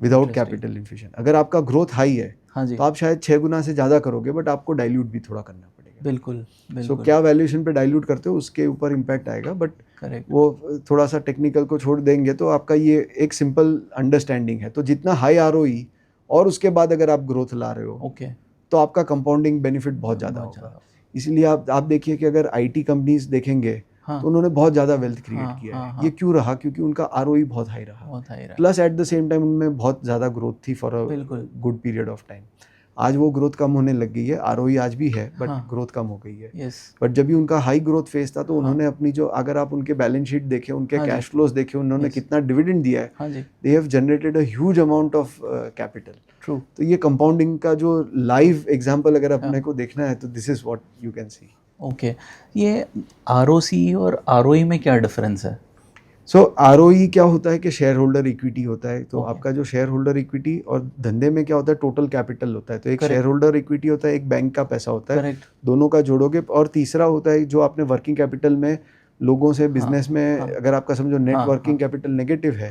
विदाउट कैपिटल इन्फ्यूजन। अगर आपका ग्रोथ हाई है, हाँ जी, तो आप शायद 6 गुना से ज़्यादा करोगे, बट आपको डाइल्यूट भी थोड़ा करना पड़ेगा। बिल्कुल। सो क्या वैल्यूएशन पे डाइल्यूट करते हो उसके ऊपर इम्पैक्ट आएगा, बट वो थोड़ा सा टेक्निकल को छोड़ देंगे तो आपका ये एक सिंपल अंडरस्टैंडिंग है। तो जितना हाई ROE और उसके बाद अगर आप ग्रोथ ला रहे हो तो आपका कंपाउंडिंग बेनिफिट बहुत ज़्यादा होगा। इसलिए आप देखिए कि अगर IT कंपनीज देखेंगे तो उन्होंने बहुत ज़्यादा वेल्थ क्रिएट किया है। ये क्यों रहा, क्योंकि उनका ROE बहुत हाई रहा, plus at the same time उनमें बहुत ज़्यादा ग्रोथ थी for a good period of time. आज वो ग्रोथ कम होने लग गई है, ROE आज भी है बट ग्रोथ कम हो गई है। बट जब भी उनका हाई ग्रोथ फेज था तो उन्होंने अपनी जो, अगर आप उनके बैलेंस शीट देखें, उनके कैश फ्लोज देखें, उन्होंने कितना डिविडेंड दिया है, they have generated a huge amount of capital. True. तो ये कंपाउंडिंग का जो लाइव एग्जांपल अगर अपने को देखना है तो this is what you can see. Okay. ये ROCE और ROE में क्या डिफरेंस है? सो ROE क्या होता है कि शेयर होल्डर इक्विटी होता है। तो आपका जो शेयर होल्डर इक्विटी, और धंधे में क्या होता है, टोटल कैपिटल होता है। तो एक शेयर होल्डर इक्विटी होता है, एक बैंक का पैसा होता है, दोनों का जोड़ोगे। और तीसरा होता है जो आपने वर्किंग कैपिटल में लोगों से, बिजनेस में अगर आपका समझो नेट वर्किंग कैपिटल नेगेटिव है,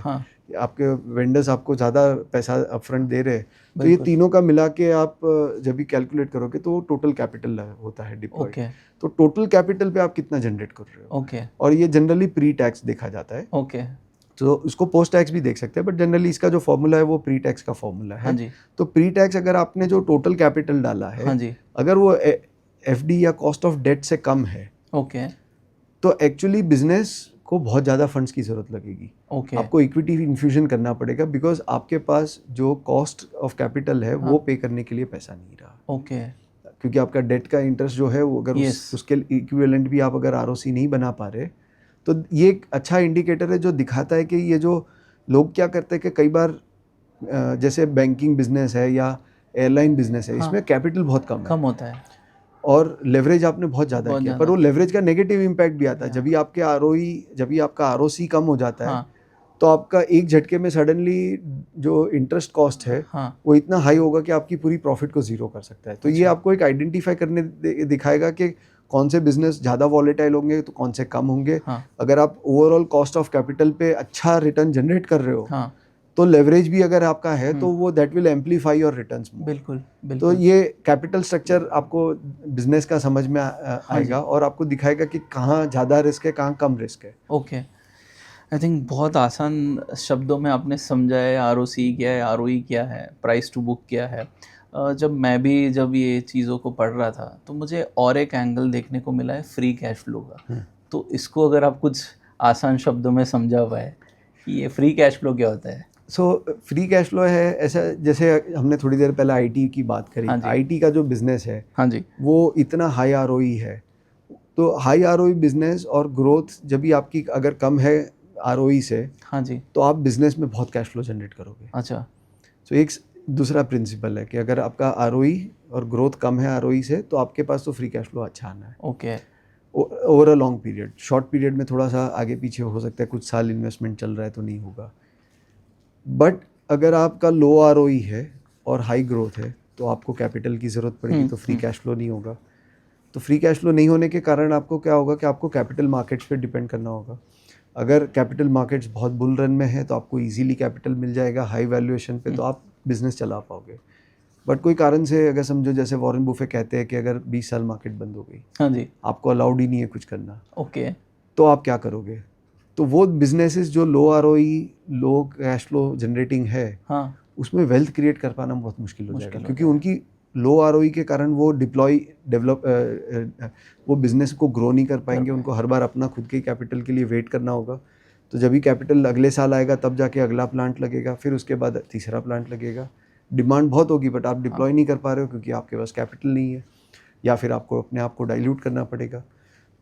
आपके वेंडर्स आपको ज़्यादा पैसा अपफ्रंट दे रहे हैं, तो ये तीनों का मिला के आप जब भी कैलकुलेट करोगे तो टोटल कैपिटल होता है डिप्लॉयड। तो टोटल कैपिटल पे आप कितना जनरेट कर रहे हो, और ये जनरली प्री टैक्स देखा जाता है। तो उसको पोस्ट टैक्स भी देख सकते हैं, बट जनरली इसका जो फॉर्मूला है वो प्री टैक्स का फॉर्मूला है। तो प्री टैक्स अगर आपने जो टोटल कैपिटल डाला है, अगर वो FD या कॉस्ट ऑफ डेट से कम है, तो एक्चुअली बिजनेस को बहुत ज़्यादा फंड्स की ज़रूरत लगेगी। आपको इक्विटी इन्फ्यूजन करना पड़ेगा, बिकॉज आपके पास जो कॉस्ट ऑफ कैपिटल है वो पे करने के लिए पैसा नहीं रहा। क्योंकि आपका डेट का इंटरेस्ट जो है वो अगर उसके इक्विवेलेंट भी आप अगर ROC नहीं बना पा रहे, तो ये एक अच्छा इंडिकेटर है जो दिखाता है कि ये जो लोग क्या करते हैं कि कई बार जैसे बैंकिंग बिजनेस है या एयरलाइन बिजनेस है, हाँ। इसमें कैपिटल बहुत कम कम है होता है। और लेवरेज आपने बहुत ज़्यादा बहुत किया, पर ज़्यादा वो लेवरेज का नेगेटिव इम्पैक्ट भी आता है। हाँ। जब भी आपके आरओई, जब भी आपका आरओसी कम हो जाता है, हाँ तो आपका एक झटके में सडनली जो इंटरेस्ट कॉस्ट है हाँ वो इतना हाई होगा कि आपकी पूरी प्रॉफिट को जीरो कर सकता है। तो ये अच्छा। आपको एक आइडेंटिफाई करने दिखाएगा कि कौन से बिजनेस ज़्यादा वॉलेटाइल होंगे तो कौन से कम होंगे। हाँ अगर आप ओवरऑल कॉस्ट ऑफ कैपिटल पे अच्छा रिटर्न जनरेट कर रहे हो, हाँ तो लेवरेज भी अगर आपका है तो वो that will amplify your returns more. बिल्कुल तो बिल्कुल। ये कैपिटल स्ट्रक्चर आपको बिजनेस का समझ में हाँ जी। आएगा और आपको दिखाएगा कि कहाँ ज़्यादा रिस्क है, कहाँ कम रिस्क है। ओके, आई थिंक बहुत आसान शब्दों में आपने समझाया आरओसी क्या है, आरओई क्या है, प्राइस टू बुक क्या है। जब ये चीज़ों को पढ़ रहा था तो मुझे और एक एंगल देखने को मिला है फ्री कैश फ्लो का। तो इसको अगर आप कुछ आसान शब्दों में समझा पाए कि ये फ्री कैश फ्लो क्या होता है। सो फ्री कैश फ्लो है ऐसा, जैसे हमने थोड़ी देर पहले आईटी की बात करी। हाँ जी। आईटी का जो बिजनेस है हाँ जी। वो इतना हाई आरओई है, तो हाई आरओई बिजनेस और ग्रोथ जब भी आपकी अगर कम है आरओई से, हाँ जी। तो आप बिजनेस में बहुत कैश फ्लो जनरेट करोगे। अच्छा। सो एक दूसरा प्रिंसिपल है कि अगर आपका आरओई और ग्रोथ कम है आरओई से, तो आपके पास तो फ्री कैश फ्लो अच्छा आना है okay. Over a long period. Short period में थोड़ा सा आगे पीछे हो सकता है, कुछ साल इन्वेस्टमेंट चल रहा है तो नहीं होगा। बट अगर आपका लो आरओई है और हाई ग्रोथ है, तो आपको कैपिटल की ज़रूरत पड़ेगी, तो फ्री कैश फ्लो नहीं होगा। तो फ्री कैश फ्लो नहीं होने के कारण आपको क्या होगा कि आपको कैपिटल मार्केट्स पे डिपेंड करना होगा। अगर कैपिटल मार्केट्स बहुत बुल रन में है तो आपको इजीली कैपिटल मिल जाएगा हाई वैल्यूएशन पे, तो आप बिजनेस चला पाओगे। बट कोई कारण से अगर समझो, जैसे वॉरेन बुफे कहते हैं कि अगर 20 साल मार्केट बंद हो गई, हाँ जी। आपको अलाउड ही नहीं है कुछ करना, ओके। तो आप क्या करोगे? तो वो बिजनेसेस जो लो आरओई, लो कैश फ्लो जनरेटिंग है, हाँ उसमें वेल्थ क्रिएट कर पाना बहुत मुश्किल हो जाएगा, मुश्किल हो क्योंकि उनकी लो आरओई के कारण वो वो बिजनेस को ग्रो नहीं कर पाएंगे। उनको हर बार अपना खुद के कैपिटल के लिए वेट करना होगा। तो जब भी कैपिटल अगले साल आएगा तब जाके अगला प्लांट लगेगा, फिर उसके बाद तीसरा प्लांट लगेगा। डिमांड बहुत होगी बट आप डिप्लॉय नहीं कर पा रहे हो क्योंकि आपके पास कैपिटल नहीं है, या फिर आपको अपने आप को डाइल्यूट करना पड़ेगा।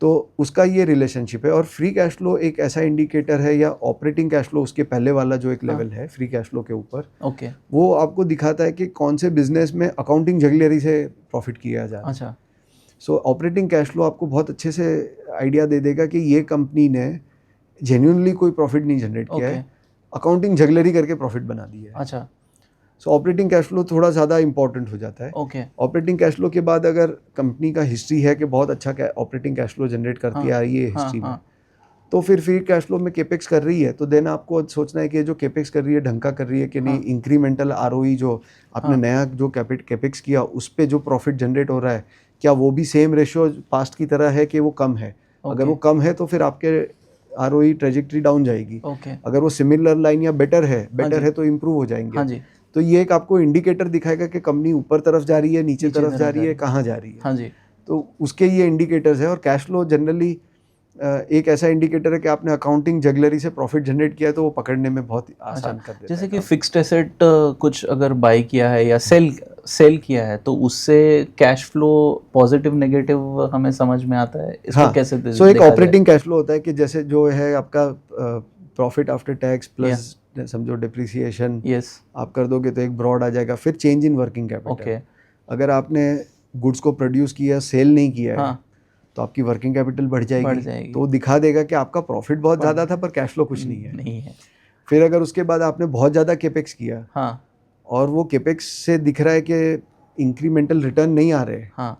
तो उसका ये रिलेशनशिप है। और फ्री कैश फ्लो एक ऐसा इंडिकेटर है, या ऑपरेटिंग कैश फ्लो उसके पहले वाला जो एक लेवल है फ्री कैश फ्लो के ऊपर, ओके। वो आपको दिखाता है कि कौन से बिजनेस में अकाउंटिंग जगलियरी से प्रॉफिट किया जा रहा है। अच्छा। सो ऑपरेटिंग कैश फ्लो आपको बहुत अच्छे से आइडिया दे देगा कि ये कंपनी ने जेन्युइनली कोई प्रॉफिट नहीं जनरेट किया है, अकाउंटिंग जगलरी करके प्रॉफिट बना दिया है। अच्छा। सो ऑपरेटिंग कैश फ्लो थोड़ा ज़्यादा इंपॉर्टेंट हो जाता है। ओके। ऑपरेटिंग कैश फ्लो के बाद अगर कंपनी का हिस्ट्री है कि बहुत अच्छा ऑपरेटिंग कैश फ्लो जनरेट करती आ रही है हिस्ट्री में, तो फिर फ्री कैश फ्लो में केपेक्स कर रही है, तो देन आपको सोचना है कि जो केपेक्स कर रही है ढंग का कर रही है कि नहीं। इंक्रीमेंटल आरओई जो आपने नया जो केपेक्स किया उस पर जो प्रॉफिट जनरेट हो रहा है, क्या वो भी सेम रेशियो पास्ट की तरह है कि वो कम है? अगर वो कम है तो फिर आपके आरओई ट्रेजेक्टरी डाउन जाएगी। अगर वो सिमिलर लाइन या बेटर है तो इम्प्रूव हो जाएंगे। हाँ जी। तो ये एक आपको इंडिकेटर दिखाएगा कि कंपनी ऊपर तरफ जा रही है, नीचे तरफ जा रही है, कहाँ जा रही है। हाँ जी। तो उसके ये इंडिकेटर्स है। और कैश फ्लो जनरली एक ऐसा इंडिकेटर है कि आपने अकाउंटिंग जगलरी से प्रॉफिट जनरेट किया है, तो वो पकड़ने में बहुत आसान कर देता है। जैसे कि फिक्स्ड एसेट कुछ अगर बाय किया है या सेल किया है, तो उससे कैश फ्लो पॉजिटिव नेगेटिव हमें समझ में आता है। इसको कैसे सो एक ऑपरेटिंग कैश फ्लो होता है कि जैसे जो है आपका प्रॉफिट आफ्टर टैक्स प्लस समझो डिप्रिसिएशन आप कर दोगे तो एक ब्रॉड आ जाएगा। फिर चेंज इन वर्किंग कैपिटल, अगर आपने गुड्स को प्रोड्यूस किया, सेल नहीं किया है, तो आपकी वर्किंग कैपिटल बढ़ जाएगी। तो दिखा देगा कि आपका प्रॉफिट बहुत ज़्यादा था पर कैश फ्लो कुछ नहीं है। फिर अगर उसके बाद आपने बहुत ज़्यादा केपेक्स किया और वो केपेक्स से दिख रहा है कि इंक्रीमेंटल रिटर्न नहीं आ रहे,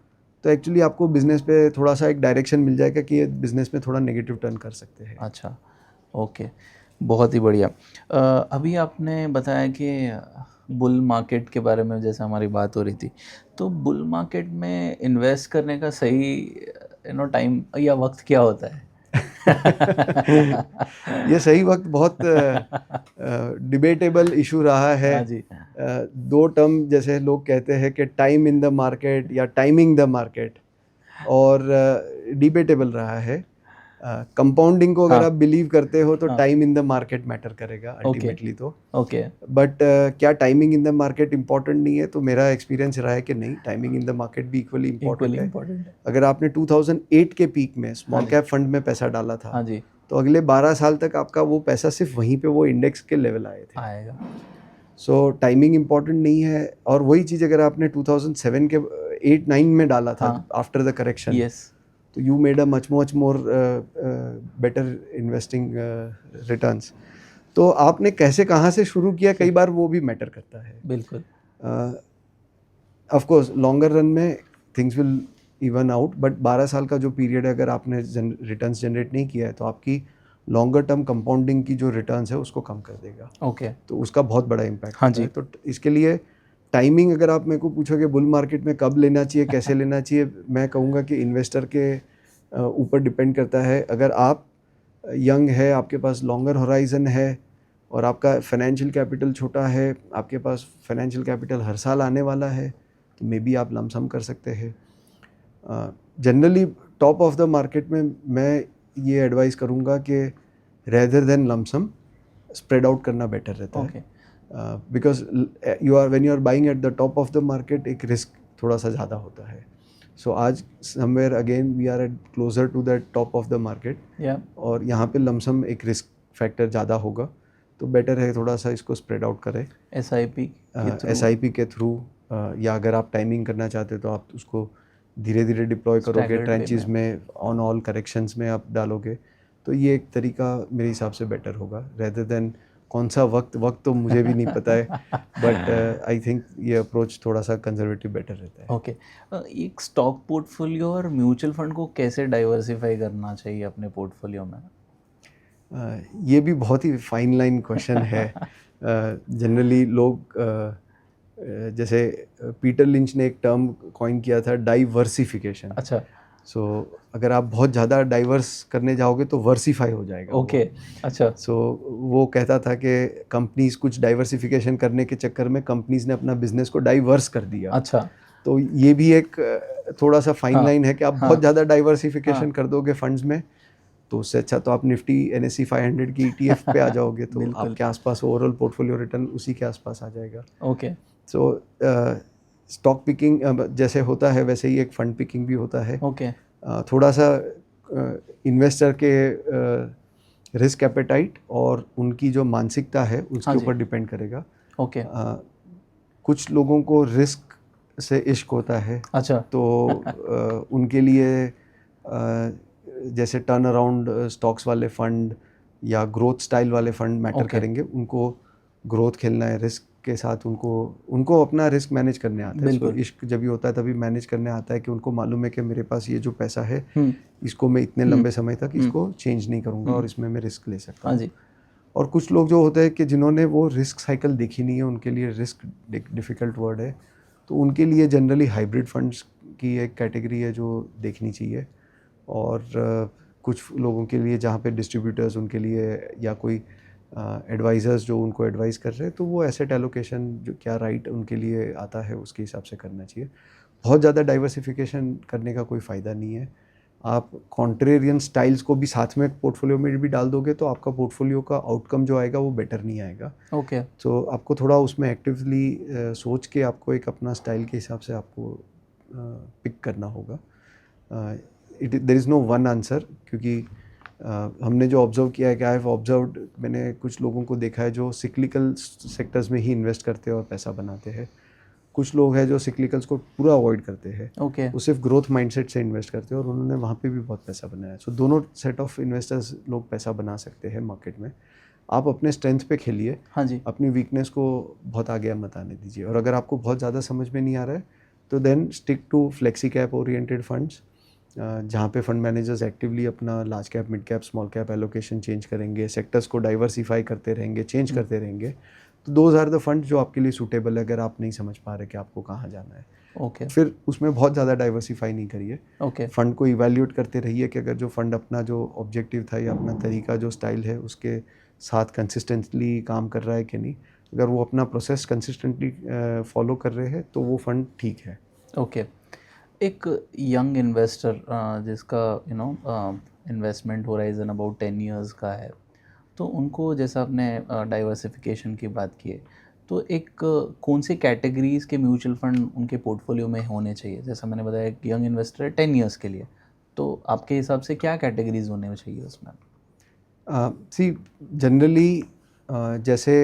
तो एक्चुअली आपको बिजनेस पे थोड़ा सा एक डायरेक्शन मिल जाएगा कि ये बिजनेस में थोड़ा नेगेटिव टर्न कर सकते हैं। अच्छा, ओके, बहुत ही बढ़िया। अभी आपने बताया कि बुल मार्केट के बारे में जैसे हमारी बात हो रही थी, तो बुल मार्केट में इन्वेस्ट करने का सही टाइम या वक्त क्या होता है? ये सही वक्त बहुत डिबेटेबल इशू रहा है। हाँ जी। दो टर्म जैसे लोग कहते हैं कि टाइम इन द मार्केट या टाइमिंग द मार्केट, और डिबेटेबल रहा है। कंपाउंडिंग को अगर आप बिलीव करते हो तो time in the market matter करेगा अल्टीमेटली तो। बट क्या timing in the market important नहीं है? तो मेरा एक्सपीरियंस रहा है कि नहीं, टाइमिंग इन द मार्केट भी इक्वली इंपॉर्टेंट है। अगर आपने 2008 के पीक में स्मॉल कैप फंड में पैसा डाला था, तो अगले 12 साल तक आपका वो पैसा सिर्फ वहीं पे वो इंडेक्स के लेवल आए थे। सो टाइमिंग इम्पॉर्टेंट नहीं है। और वही चीज़ अगर आपने 2007 के 8-9 में डाला था हाँ। आफ्टर द करेक्शन, यस, तो you made a much more better investing returns. तो आपने कैसे कहाँ से शुरू किया, कई बार वो भी मैटर करता है। बिल्कुल। ऑफ कोर्स लॉन्गर रन में things will even out, but 12 साल का जो पीरियड है अगर आपने रिटर्न्स जनरेट नहीं किया है तो आपकी लॉन्गर टर्म कंपाउंडिंग की जो रिटर्न्स है उसको कम कर देगा। ओके। तो उसका बहुत बड़ा इम्पैक्ट हाँ होता है। जी। तो इसके लिए टाइमिंग अगर आप मेरे को पूछोगे बुल मार्केट में कब लेना चाहिए, कैसे लेना चाहिए, मैं कहूँगा कि इन्वेस्टर के ऊपर डिपेंड करता है। अगर आप यंग है, आपके पास लॉन्गर होराइजन है और आपका फाइनेंशियल कैपिटल छोटा है, आपके पास फाइनेंशियल कैपिटल हर साल आने वाला है, तो मे बी आप लमसम कर सकते हैं। Generally top of the market में मैं ये एडवाइस करूँगा कि rather than lump sum spread out करना बेटर रहता ओके। है। Because when you are buying at the top of the market एक रिस्क थोड़ा सा ज़्यादा होता है। सो आज somewhere again we are at closer to the top of the market, या और यहाँ पे लमसम एक रिस्क फैक्टर ज़्यादा होगा, तो बेटर है थोड़ा सा इसको स्प्रेड आउट करें SIP के थ्रू। SIP के थ्रू, या अगर आप टाइमिंग करना चाहते हो तो आप उसको धीरे धीरे डिप्लॉय करोगे, Staggered way ट्रेंचेस में ऑन ऑल करेक्शंस में आप डालोगे, तो ये एक तरीका मेरे हिसाब से बेटर होगा रेदर देन कौन सा वक्त तो मुझे भी नहीं पता है, बट आई थिंक ये अप्रोच थोड़ा सा कंजर्वेटिव बेटर रहता है। ओके। एक स्टॉक पोर्टफोलियो और म्यूचुअल फंड को कैसे डाइवर्सिफाई करना चाहिए अपने पोर्टफोलियो में? ये भी बहुत ही फाइन लाइन क्वेश्चन है। जनरली लोग जैसे पीटर लिंच ने एक टर्म कॉइन किया था, डाइवर्सिफिकेशन। अच्छा। सो अगर आप बहुत ज़्यादा डाइवर्स करने जाओगे तो वर्सिफाई हो जाएगा वो। ओके। अच्छा। सो वो कहता था कि कंपनीज कुछ डाइवर्सिफिकेशन करने के चक्कर में कंपनीज ने अपना बिजनेस को डाइवर्स कर दिया। अच्छा। तो ये भी एक थोड़ा सा फाइन हाँ, लाइन है कि आप हाँ, बहुत ज़्यादा डाइवर्सिफिकेशन हाँ। कर दोगे फंड्स में, तो उससे अच्छा तो आप निफ्टी NSE 500 की ETF पे आ जाओगे, तो बिल्कुल। आपके आसपास ओवरऑल पोर्टफोलियो रिटर्न उसी के आसपास आ जाएगा। ओके। सो स्टॉक पिकिंग जैसे होता है वैसे ही एक फंड पिकिंग भी होता है। ओके। थोड़ा सा इन्वेस्टर के रिस्क एपेटाइट और उनकी जो मानसिकता है हाँ उसके जी। ऊपर डिपेंड करेगा। ओके। कुछ लोगों को रिस्क से इश्क होता है, अच्छा। तो उनके लिए जैसे टर्न अराउंड स्टॉक्स वाले फंड या ग्रोथ स्टाइल वाले फंड मैटर Okay. करेंगे। उनको ग्रोथ खेलना है, रिस्क के साथ उनको अपना रिस्क मैनेज करने आता है। बिल्कुल। इसको इश्क जब भी होता है तभी मैनेज करने आता है कि उनको मालूम है कि मेरे पास ये जो पैसा है हम्म। इसको मैं इतने लंबे समय तक इसको चेंज नहीं करूँगा और इसमें मैं रिस्क ले सकता हाँ हूँ। जी। और कुछ लोग जो होते हैं कि जिन्होंने वो रिस्क साइकिल देखी नहीं है, उनके लिए रिस्क डिफ़िकल्ट वर्ड है, तो उनके लिए जनरली हाइब्रिड फंड्स की एक कैटेगरी है जो देखनी चाहिए। और कुछ लोगों के लिए जहाँ पे डिस्ट्रीब्यूटर्स उनके लिए या कोई एडवाइज़र्स जो उनको एडवाइस कर रहे हैं, तो वो एसेट एलोकेशन जो क्या राइट उनके लिए आता है उसके हिसाब से करना चाहिए। बहुत ज़्यादा डाइवर्सिफिकेशन करने का कोई फ़ायदा नहीं है। आप कॉन्ट्रेरियन स्टाइल्स को भी साथ में पोर्टफोलियो में भी डाल दोगे तो आपका पोर्टफोलियो का आउटकम जो आएगा वो बेटर नहीं आएगा। ओके। तो आपको थोड़ा उसमें एक्टिवली सोच के आपको एक अपना स्टाइल के हिसाब से आपको पिक करना होगा। There is no one answer, क्योंकि हमने जो ऑब्जर्व किया है कि आई हैव ऑब्जर्व्ड, मैंने कुछ लोगों को देखा है जो सिक्लिकल सेक्टर्स में ही इन्वेस्ट करते हैं और पैसा बनाते हैं। कुछ लोग हैं जो सिक्लिकल्स को पूरा अवॉइड करते हैं, ओके। वो सिर्फ ग्रोथ माइंडसेट से इन्वेस्ट करते हैं और उन्होंने वहाँ पे भी बहुत पैसा बनाया। सो दोनों सेट ऑफ इन्वेस्टर्स लोग पैसा बना सकते हैं मार्केट में। आप अपने स्ट्रेंथ पे खेलिए, हाँ जी। अपनी वीकनेस को बहुत आगे मत आने दीजिए। और अगर आपको बहुत ज़्यादा समझ में नहीं आ रहा है तो then stick to flexi cap oriented funds, जहाँ पे फंड मैनेजर्स एक्टिवली अपना large cap, mid cap, small cap allocation change करेंगे, सेक्टर्स को डाइवर्सिफाई करते रहेंगे, चेंज करते रहेंगे। तो दोज आर द फंड जो आपके लिए सूटेबल है अगर आप नहीं समझ पा रहे कि आपको कहाँ जाना है। ओके। फिर उसमें बहुत ज़्यादा डाइवर्सिफाई नहीं करिए। ओके। फंड को इवैल्यूएट करते रहिए कि अगर जो फंड अपना जो ऑब्जेक्टिव था या अपना तरीका जो स्टाइल है उसके साथ कंसिस्टेंटली काम कर रहा है कि नहीं। अगर वो अपना प्रोसेस कंसिस्टेंटली फॉलो कर रहे हैं तो वो फंड ठीक है। ओके। एक यंग इन्वेस्टर जिसका इन्वेस्टमेंट होराइजन अबाउट 10 इयर्स का है, तो उनको जैसा आपने डाइवर्सिफिकेशन की बात की है, तो एक कौन सी कैटेगरीज के म्यूचुअल फंड उनके पोर्टफोलियो में होने चाहिए? जैसा मैंने बताया एक यंग इन्वेस्टर है 10 इयर्स के लिए, तो आपके हिसाब से क्या कैटेगरीज होने चाहिए उसमें? सी जनरली जैसे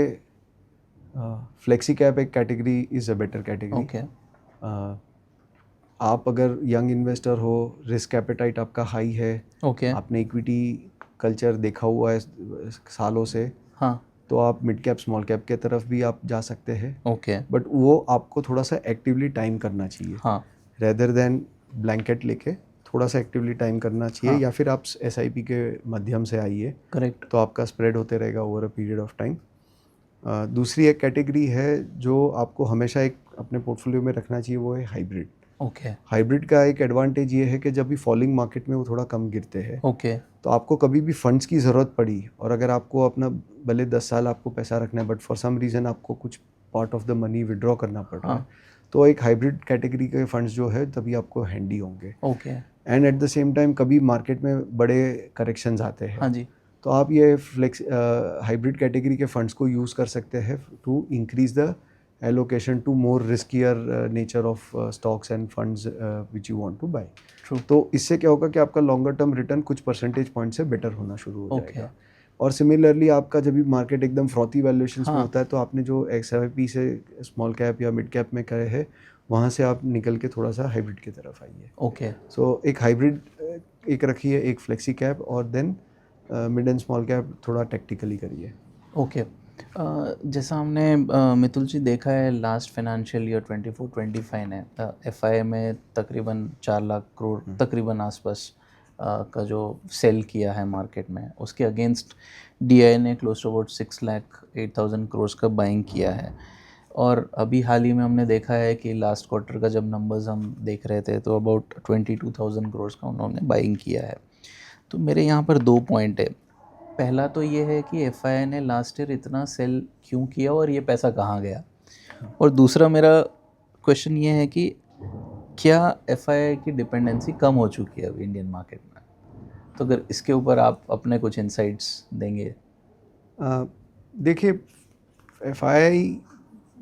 फ्लेक्सी कैप एक category is a better category. Okay. आप अगर यंग इन्वेस्टर हो, रिस्क एपेटाइट आपका हाई है, ओके। आपने इक्विटी कल्चर देखा हुआ है सालों से, हाँ। तो आप मिड कैप स्मॉल कैप के तरफ भी आप जा सकते हैं। ओके। बट वो आपको थोड़ा सा एक्टिवली टाइम करना चाहिए, हाँ। रेदर देन ब्लैंकेट लेके थोड़ा सा एक्टिवली टाइम करना चाहिए। हाँ। या फिर आप SIP के माध्यम से आइए, करेक्ट। तो आपका स्प्रेड होते रहेगा over a period of time. दूसरी एक कैटेगरी है जो आपको हमेशा एक अपने पोर्टफोलियो में रखना चाहिए, वो है हाइब्रिड। ओके। हाइब्रिड का एक एडवांटेज ये है कि जब भी फॉलिंग मार्केट में वो थोड़ा कम गिरते हैं, ओके। तो आपको कभी भी फंड्स की ज़रूरत पड़ी, और अगर आपको अपना भले 10 साल आपको पैसा रखना है, बट फॉर सम रीज़न आपको कुछ part of the money withdraw करना पड़ रहा है, हाँ। तो एक हाइब्रिड कैटेगरी के फंड्स जो है तभी आपको हैंडी होंगे। Okay. And at the same time कभी मार्केट में बड़े करेक्शंस आते हैं, हाँ जी। तो आप ये हाइब्रिड कैटेगरी के फंड्स को यूज़ कर सकते हैं to increase the allocation to more riskier nature of stocks and funds which you want to buy. True. तो इससे क्या होगा कि आपका लॉन्गर टर्म रिटर्न कुछ परसेंटेज पॉइंट से बेटर होना शुरू हो ओके। जाएगा। और सिमिलरली आपका जब भी मार्केट एकदम फ्रॉथी वैल्यूएशंस में हाँ। होता है, तो आपने जो SIP से स्मॉल कैप या मिड कैप में करे हैं, वहाँ से आप निकल के थोड़ा सा हाइब्रिड की तरफ आइए। ओके। सो एक हाइब्रिड एक रखिए, एक फ्लेक्सी कैप, और then mid and small cap थोड़ा टेक्टिकली करिए। ओके। जैसा हमने मितुल जी देखा है, लास्ट फाइनेंशियल ईयर 24-25 ने FII में तकरीबन 4 लाख करोड़ तकरीबन आसपास का जो सेल किया है मार्केट में, उसके अगेंस्ट DI ने क्लोज टू अबाउट 6,08,000 करोड़ का बाइंग किया है। और अभी हाल ही में हमने देखा है कि लास्ट क्वार्टर का जब नंबर्स हम देख रहे थे, तो अबाउट 22,000 करोड़ का उन्होंने बाइंग किया है। तो मेरे यहाँ पर 2 पॉइंट है। पहला तो ये है कि FII ने लास्ट ईयर इतना सेल क्यों किया और ये पैसा कहाँ गया, और दूसरा मेरा क्वेश्चन ये है कि क्या FII की डिपेंडेंसी कम हो चुकी है अभी इंडियन मार्केट में? तो अगर इसके ऊपर आप अपने कुछ इंसाइट्स देंगे। देखिए, FII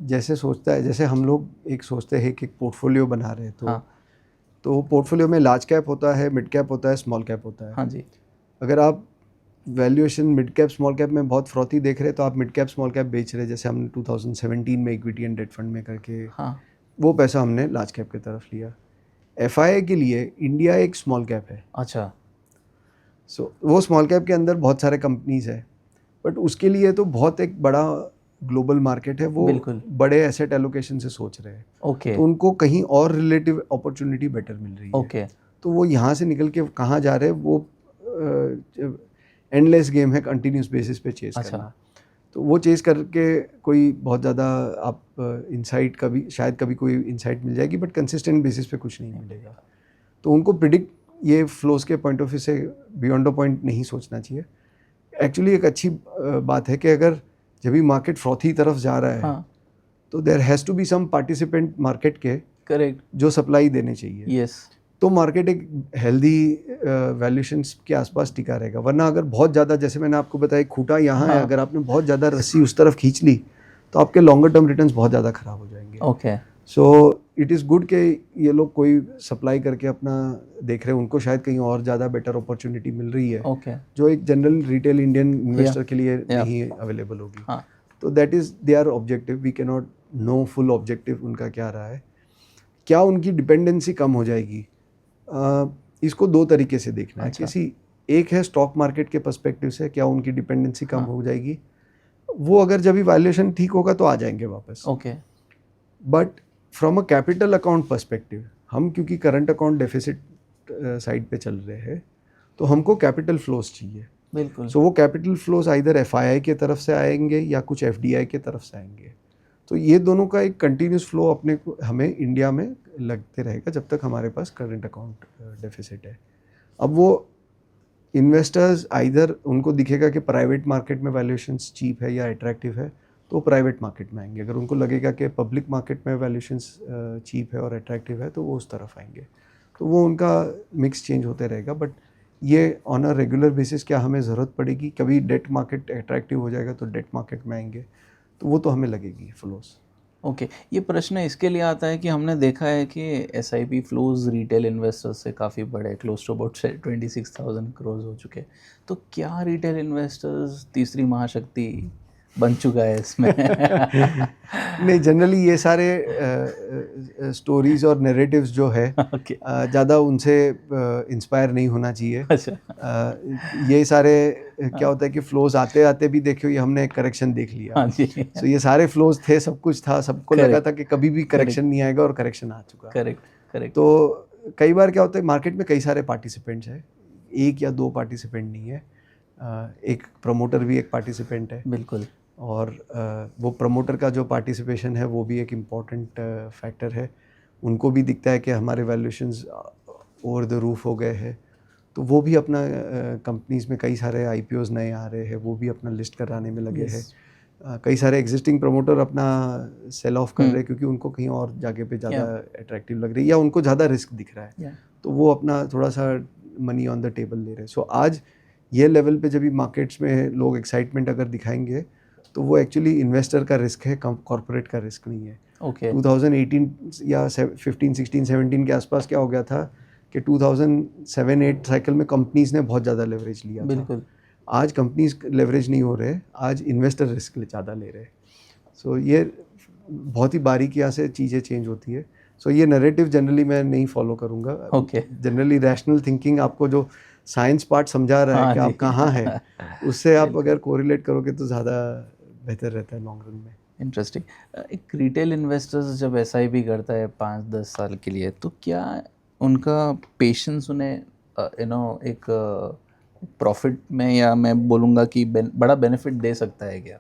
जैसे सोचता है, जैसे हम लोग एक सोचते हैं कि पोर्टफोलियो बना रहे हैं, हाँ। तो पोर्टफोलियो में लार्ज कैप होता है, मिड कैप होता है, स्मॉल कैप होता है। हाँ जी। अगर आप valuation mid cap small cap में बहुत फ्रॉथी देख रहे हैं, तो आप मिड कैप स्मॉल कैप बेच रहे हैं, जैसे हमने 2017 में इक्विटी एंड डेट फंड में करके हाँ। वो पैसा हमने लार्ज कैप की तरफ लिया। FII के लिए इंडिया एक स्मॉल कैप है। अच्छा। सो वो स्मॉल कैप के अंदर बहुत सारे कंपनीज है, बट उसके लिए तो बहुत एक बड़ा ग्लोबल मार्केट है, वो बिल्कुल। बड़े एसेट एलोकेशन से सोच रहे हैं, ओके। तो उनको कहीं और रिलेटिव अपॉर्चुनिटी बेटर मिल रही है। ओके। तो वो यहाँ से निकल के कहाँ जा रहे हैं, वो एंडलेस गेम है, कंटिन्यूस बेसिस पे चेस अच्छा। करना। तो वो चेस करके कोई बहुत ज़्यादा आप इंसाइट कभी शायद कभी कोई इंसाइट मिल जाएगी, बट कंसिस्टेंट बेसिस पे कुछ नहीं मिलेगा। तो उनको प्रिडिक्ट ये फ्लोज के पॉइंट ऑफ व्यू से बियॉन्ड द पॉइंट नहीं सोचना चाहिए। एक्चुअली एक अच्छी बात है कि अगर जब भी मार्केट फ्रॉथी तरफ जा रहा है, हाँ। तो there has to be some participant market के करेक्ट। जो सप्लाई देने चाहिए। यस। तो मार्केट एक हेल्दी वैल्यूएशंस के आसपास टिका रहेगा। वरना अगर बहुत ज़्यादा, जैसे मैंने आपको बताया, खूंटा यहाँ है, हाँ। अगर आपने बहुत ज़्यादा रस्सी उस तरफ खींच ली, तो आपके लॉन्गर टर्म रिटर्न्स बहुत ज़्यादा ख़राब हो जाएंगे। Okay. So it is good कि ये लोग कोई सप्लाई करके अपना देख रहे हैं, उनको शायद कहीं और ज़्यादा बेटर अपॉर्चुनिटी मिल रही है, ओके। जो एक जनरल रिटेल इंडियन इन्वेस्टर के लिए Yeah. नहीं अवेलेबल होगी। हाँ। तो that is their objective. We can not know full objective उनका क्या रहा है। क्या उनकी डिपेंडेंसी कम हो जाएगी? इसको दो तरीके से देखना है। अच्छा। एक है स्टॉक मार्केट के पर्सपेक्टिव से, क्या उनकी डिपेंडेंसी कम हाँ। हो जाएगी? वो अगर जब भी वैल्यूएशन ठीक होगा तो आ जाएंगे वापस। Okay. But from a capital account perspective, हम क्योंकि करंट अकाउंट डेफिसिट साइड पे चल रहे हैं, तो हमको कैपिटल फ्लोज चाहिए। बिल्कुल। सो वो कैपिटल फ्लोज आइदर FII के तरफ से आएंगे या कुछ FDI के तरफ से आएंगे। तो ये दोनों का एक कंटिन्यूस फ्लो अपने को हमें इंडिया में लगते रहेगा जब तक हमारे पास करंट अकाउंट डेफिसिट है। अब वो इन्वेस्टर्स आइदर उनको दिखेगा कि प्राइवेट मार्केट में वैल्यूएशंस चीप है या अट्रैक्टिव है, तो प्राइवेट मार्केट में आएंगे। अगर उनको लगेगा कि पब्लिक मार्केट में वैल्यूएशंस चीप है और अट्रैक्टिव है, तो वो उस तरफ आएंगे। तो वो उनका मिक्स चेंज होते रहेगा। बट ये ऑन अ रेगुलर बेसिस क्या हमें ज़रूरत पड़ेगी? कभी डेट मार्केट अट्रैक्टिव हो जाएगा तो डेट मार्केट में आएंगे, तो वो तो हमें लगेगी फ्लोज। ओके। ये प्रश्न इसके लिए आता है कि हमने देखा है कि SIP फ्लोज रिटेल इन्वेस्टर्स से काफ़ी बड़े, क्लोज टू अबाउट 26,000 करोड़ हो चुके। तो क्या रिटेल इन्वेस्टर्स तीसरी महाशक्ति बन चुका है इसमें। नहीं, जनरली ये सारे स्टोरीज और नैरेटिव्स जो है ओके। ज़्यादा उनसे इंस्पायर नहीं होना चाहिए। अच्छा। ये सारे क्या होता है कि फ्लोज आते आते भी देखियो ये हमने एक करेक्शन देख लिया। हाँ जी। सो ये सारे फ्लोज थे, सब कुछ था, सबको लगा Correct. था कि कभी भी करेक्शन नहीं आएगा और करेक्शन आ चुका। Correct correct. तो कई बार क्या होता है, मार्केट में कई सारे पार्टिसिपेंट्स हैं, एक या दो पार्टिसिपेंट नहीं है। एक प्रमोटर भी एक पार्टिसिपेंट है, बिल्कुल। और वो प्रमोटर का जो पार्टिसिपेशन है वो भी एक इम्पॉर्टेंट फैक्टर है। उनको भी दिखता है कि हमारे वैल्यूएशंस ओवर द रूफ हो गए हैं, तो वो भी अपना कंपनीज में कई सारे IPOs नए आ रहे हैं, वो भी अपना लिस्ट कराने में लगे हैं। कई सारे एग्जिस्टिंग प्रमोटर अपना सेल ऑफ कर रहे हैं क्योंकि उनको कहीं और जगह पे ज़्यादा अट्रैक्टिव लग रही है या उनको ज़्यादा रिस्क दिख रहा है, तो वो अपना थोड़ा सा मनी ऑन द टेबल ले रहे हैं। सो आज ये लेवल पे जब भी मार्केट्स में लोग एक्साइटमेंट अगर दिखाएंगे तो वो एक्चुअली इन्वेस्टर का रिस्क है, कॉर्पोरेट का रिस्क नहीं है। ओके। 2018 या 15, 16, 17 के आसपास क्या हो गया था कि 2007-8 साइकिल में कंपनीज ने बहुत ज़्यादा लेवरेज लिया था। बिल्कुल। आज कंपनीज लेवरेज नहीं हो रहे, आज इन्वेस्टर रिस्क ज़्यादा ले रहे। सो ये बहुत ही बारीकियाँ से चीज़ें चेंज होती है। सो ये नैरेटिव जनरली मैं नहीं फॉलो करूँगा। ओके। जनरली रैशनल थिंकिंग आपको जो साइंस पार्ट समझा रहा है हाँ कि जी। आप कहाँ हैं, उससे आप अगर कोरिलेट करोगे तो ज़्यादा बेहतर रहता है लॉन्ग रन में। इंटरेस्टिंग। एक रिटेल इन्वेस्टर्स जब SIP करता है 5-10 साल के लिए, तो क्या उनका पेशेंस उन्हें एक प्रॉफिट में, या मैं बोलूँगा कि बड़ा बेनिफिट दे सकता है क्या?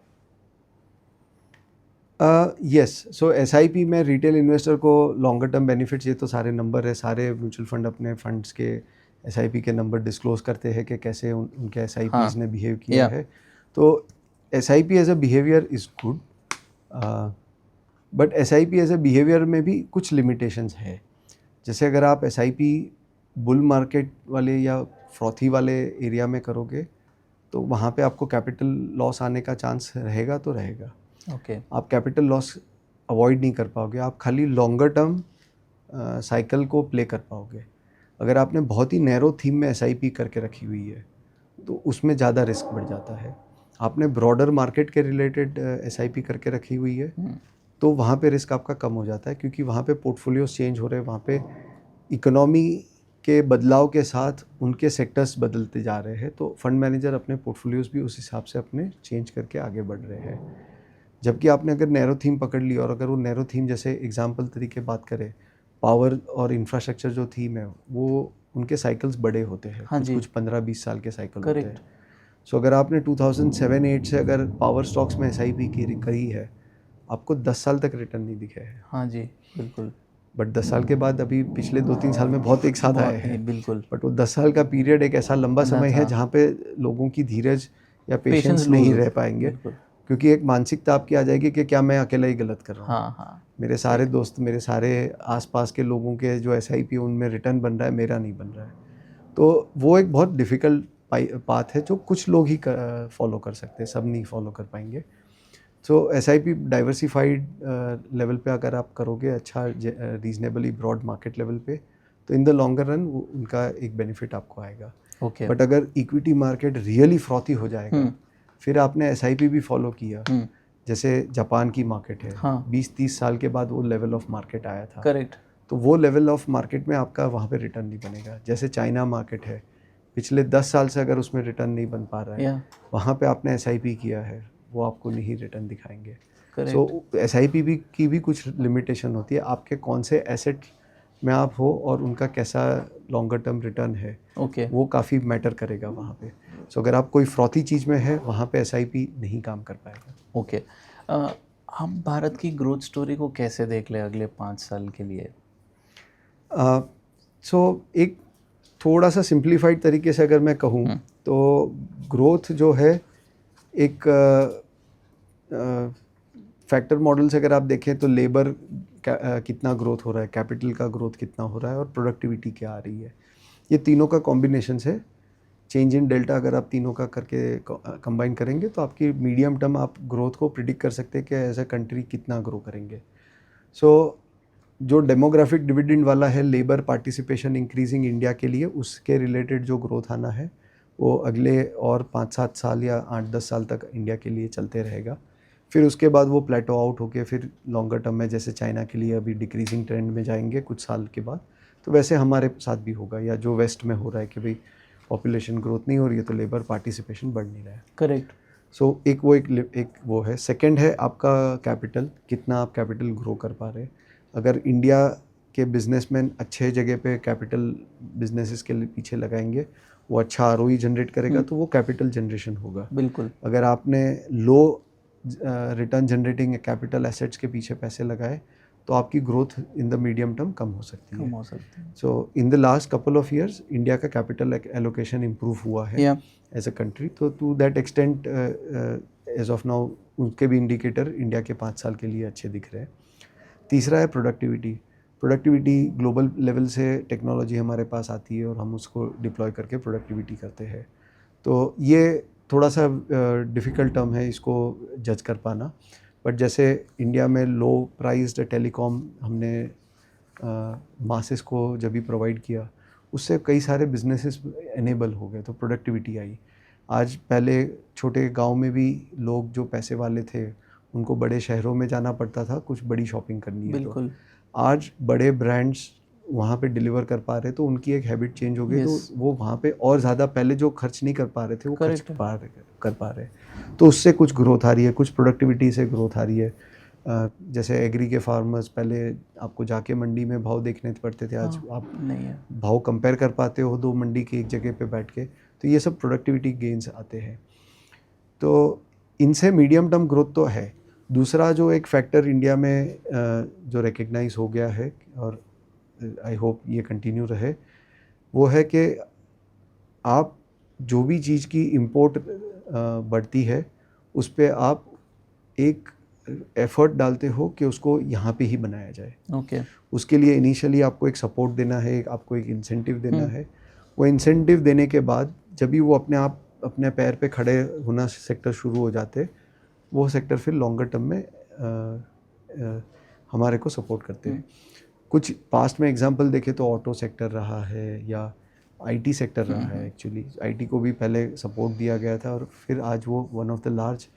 यस, सो SIP में रिटेल इन्वेस्टर को लॉन्गर टर्म बेनिफिट्स, ये तो सारे नंबर है, सारे म्यूचुअल फंड अपने फंड्स के SIP के नंबर डिस्क्लोज करते हैं कि कैसे उनके SIPs ने बिहेव किया है। तो SIP as a behaviour is good, but SIP as a behaviour में भी कुछ लिमिटेशंस है। जैसे अगर आप SIP बुल मार्केट वाले या फ्रॉथी वाले एरिया में करोगे तो वहाँ पे आपको कैपिटल लॉस आने का चांस रहेगा तो रहेगा। ओके। आप कैपिटल लॉस अवॉइड नहीं कर पाओगे, आप खाली लॉन्गर टर्म साइकिल को प्ले कर पाओगे। अगर आपने बहुत ही नैरो थीम में SIP करके रखी हुई है तो उसमें ज़्यादा रिस्क बढ़ जाता है। आपने ब्रॉडर मार्केट के रिलेटेड SIP करके रखी हुई है तो वहाँ पे रिस्क आपका कम हो जाता है, क्योंकि वहाँ पे पोर्टफोलियोज चेंज हो रहे हैं, वहाँ पे इकोनॉमी के बदलाव के साथ उनके सेक्टर्स बदलते जा रहे हैं, तो फंड मैनेजर अपने पोर्टफोलियोज भी उस हिसाब से अपने चेंज करके आगे बढ़ रहे हैं। जबकि आपने अगर नैरो थीम पकड़ ली, और अगर वो नैरो थीम जैसे एग्जांपल तरीके बात करें, पावर और इंफ्रास्ट्रक्चर जो थीम है वो उनके साइकिल्स बड़े होते हैं। हाँ जी। कुछ 15-20 साल के साइकिल होते करेक्ट। हैं। सो अगर आपने 2007-8 से अगर पावर स्टॉक्स में SIP करी है, आपको 10 साल तक रिटर्न नहीं दिखे हैं। हाँ जी, बिल्कुल। बट 10 साल के बाद अभी पिछले 2-3 साल में बहुत एक साथ आए हैं। बिल्कुल। बट वो 10 साल का पीरियड एक ऐसा लंबा समय है जहाँ पे लोगों की धीरज या पेशेंस नहीं रह पाएंगे, क्योंकि एक मानसिकता आपकी आ जाएगी कि क्या मैं अकेला ही गलत कर रहा हूँ। हाँ हाँ। मेरे सारे दोस्त, मेरे सारे आसपास के लोगों के जो SIP उनमें रिटर्न बन रहा है, मेरा नहीं बन रहा है। तो वो एक बहुत डिफ़िकल्ट पाथ है जो कुछ लोग ही फॉलो कर सकते हैं, सब नहीं फॉलो कर पाएंगे। सो SIP डाइवर्सिफाइड लेवल पे अगर आप करोगे, अच्छा रीजनेबली ब्रॉड मार्केट लेवल पे, तो इन द लॉन्गर रन उनका एक बेनिफिट आपको आएगा। ओके। बट अगर इक्विटी मार्केट रियली फ्रॉथी हो जाएगा, फिर आपने SIP भी फॉलो किया, जैसे जापान की मार्केट है, हाँ। 20-30 साल के बाद वो लेवल ऑफ मार्केट आया था। करेक्ट। तो वो लेवल ऑफ मार्केट में आपका वहाँ पे रिटर्न नहीं बनेगा। जैसे चाइना मार्केट है, पिछले 10 साल से अगर उसमें रिटर्न नहीं बन पा रहा है, वहाँ पे आपने SIP किया है, वो आपको नहीं रिटर्न दिखाएंगे। सो SIP भी की भी कुछ लिमिटेशन होती है, आपके कौन से एसेट में आप हो और उनका कैसा लॉन्गर टर्म रिटर्न है, वो काफ़ी मैटर करेगा वहाँ पे। सो अगर आप कोई फ्रॉथी चीज़ में है, वहाँ पे SIP नहीं काम कर पाएगा। ओके। हम भारत की ग्रोथ स्टोरी को कैसे देख लें अगले 5 साल के लिए? सो एक थोड़ा सा सिंप्लीफाइड तरीके से अगर मैं कहूँ तो ग्रोथ जो है एक फैक्टर मॉडल से अगर आप देखें तो लेबर कितना ग्रोथ हो रहा है, कैपिटल का ग्रोथ कितना हो रहा है और प्रोडक्टिविटी क्या आ रही है, ये तीनों का कॉम्बिनेशन से चेंज इन डेल्टा अगर आप तीनों का करके कंबाइन करेंगे तो आपकी मीडियम टर्म आप ग्रोथ को प्रिडिक्ट कर सकते हैं कि एज अ कंट्री कितना ग्रो करेंगे। सो जो डेमोग्राफिक डिविडेंड वाला है, लेबर पार्टिसिपेशन इंक्रीजिंग इंडिया के लिए, उसके रिलेटेड जो ग्रोथ आना है वो अगले और 5-7 साल या 8-10 साल तक इंडिया के लिए चलते रहेगा। फिर उसके बाद वो प्लेटो आउट होके फिर लॉन्गर टर्म में जैसे चाइना के लिए अभी डिक्रीजिंग ट्रेंड में जाएंगे कुछ साल के बाद, तो वैसे हमारे साथ भी होगा, या जो वेस्ट में हो रहा है कि भाई पॉपुलेशन ग्रोथ नहीं हो रही है तो लेबर पार्टिसिपेशन बढ़ नहीं रहा है। करेक्ट। सो एक वो है। सेकंड है आपका कैपिटल, कितना आप कैपिटल ग्रो कर पा रहे हैं। अगर इंडिया के बिजनेसमैन अच्छे जगह पे कैपिटल बिजनेसेस के लिए पीछे लगाएंगे, वो अच्छा आरओई जनरेट करेगा तो वो कैपिटल जनरेशन होगा। बिल्कुल। अगर आपने low return generating capital assets के पीछे पैसे लगाए तो आपकी growth in the medium term कम हो सकती है। So in the last couple of years India का कैपिटल एलोकेशन इम्प्रूव हुआ है एज अ कंट्री, तो to that extent as of now उनके भी इंडिकेटर इंडिया के 5 साल के लिए अच्छे दिख रहे हैं। तीसरा है प्रोडक्टिविटी ग्लोबल लेवल से टेक्नोलॉजी हमारे पास आती है और हम उसको डिप्लॉय करके प्रोडक्टिविटी करते हैं। तो ये थोड़ा सा डिफ़िकल्ट टर्म है इसको जज कर पाना, बट जैसे इंडिया में लो प्राइस्ड टेलीकॉम हमने मासेस को जब भी प्रोवाइड किया, उससे कई सारे बिजनेसेस एनेबल हो गए, तो प्रोडक्टिविटी आई। आज पहले छोटे गांव में भी लोग जो पैसे वाले थे उनको बड़े शहरों में जाना पड़ता था कुछ बड़ी शॉपिंग करनी है। बिल्कुल। तो आज बड़े ब्रांड्स वहाँ पे डिलीवर कर पा रहे, तो उनकी एक हैबिट चेंज हो गई। तो वो वहाँ पे और ज़्यादा पहले जो खर्च नहीं कर पा रहे थे वो खर्च कर पा रहे, तो उससे कुछ ग्रोथ आ रही है, कुछ प्रोडक्टिविटी से ग्रोथ आ रही है। जैसे एग्री के फार्मर्स पहले आपको जाके मंडी में भाव देखने पड़ते थे, आज आप नहीं है, भाव कंपेयर कर पाते हो 2 मंडी की एक जगह पे बैठ के, तो ये सब प्रोडक्टिविटी गेन्स आते हैं। तो इनसे मीडियम टर्म ग्रोथ तो है। दूसरा जो एक फैक्टर इंडिया में जो रिकग्नाइज हो गया है और आई होप ये कंटिन्यू रहे, वो है कि आप जो भी चीज़ की इंपोर्ट बढ़ती है उस पे आप एक एफर्ट डालते हो कि उसको यहाँ पे ही बनाया जाए। ओके। उसके लिए इनिशियली आपको एक सपोर्ट देना है, आपको एक इंसेंटिव देना है। वो इंसेंटिव देने के बाद जब भी वो अपने आप अपने पैर पे खड़े होना सेक्टर शुरू हो जाते, वो सेक्टर फिर लॉन्गर टर्म में हमारे को सपोर्ट करते हैं। कुछ पास्ट में एग्जांपल देखें तो ऑटो सेक्टर रहा है या आईटी सेक्टर रहा है। एक्चुअली आईटी को भी पहले सपोर्ट दिया गया था और फिर आज वो one of the large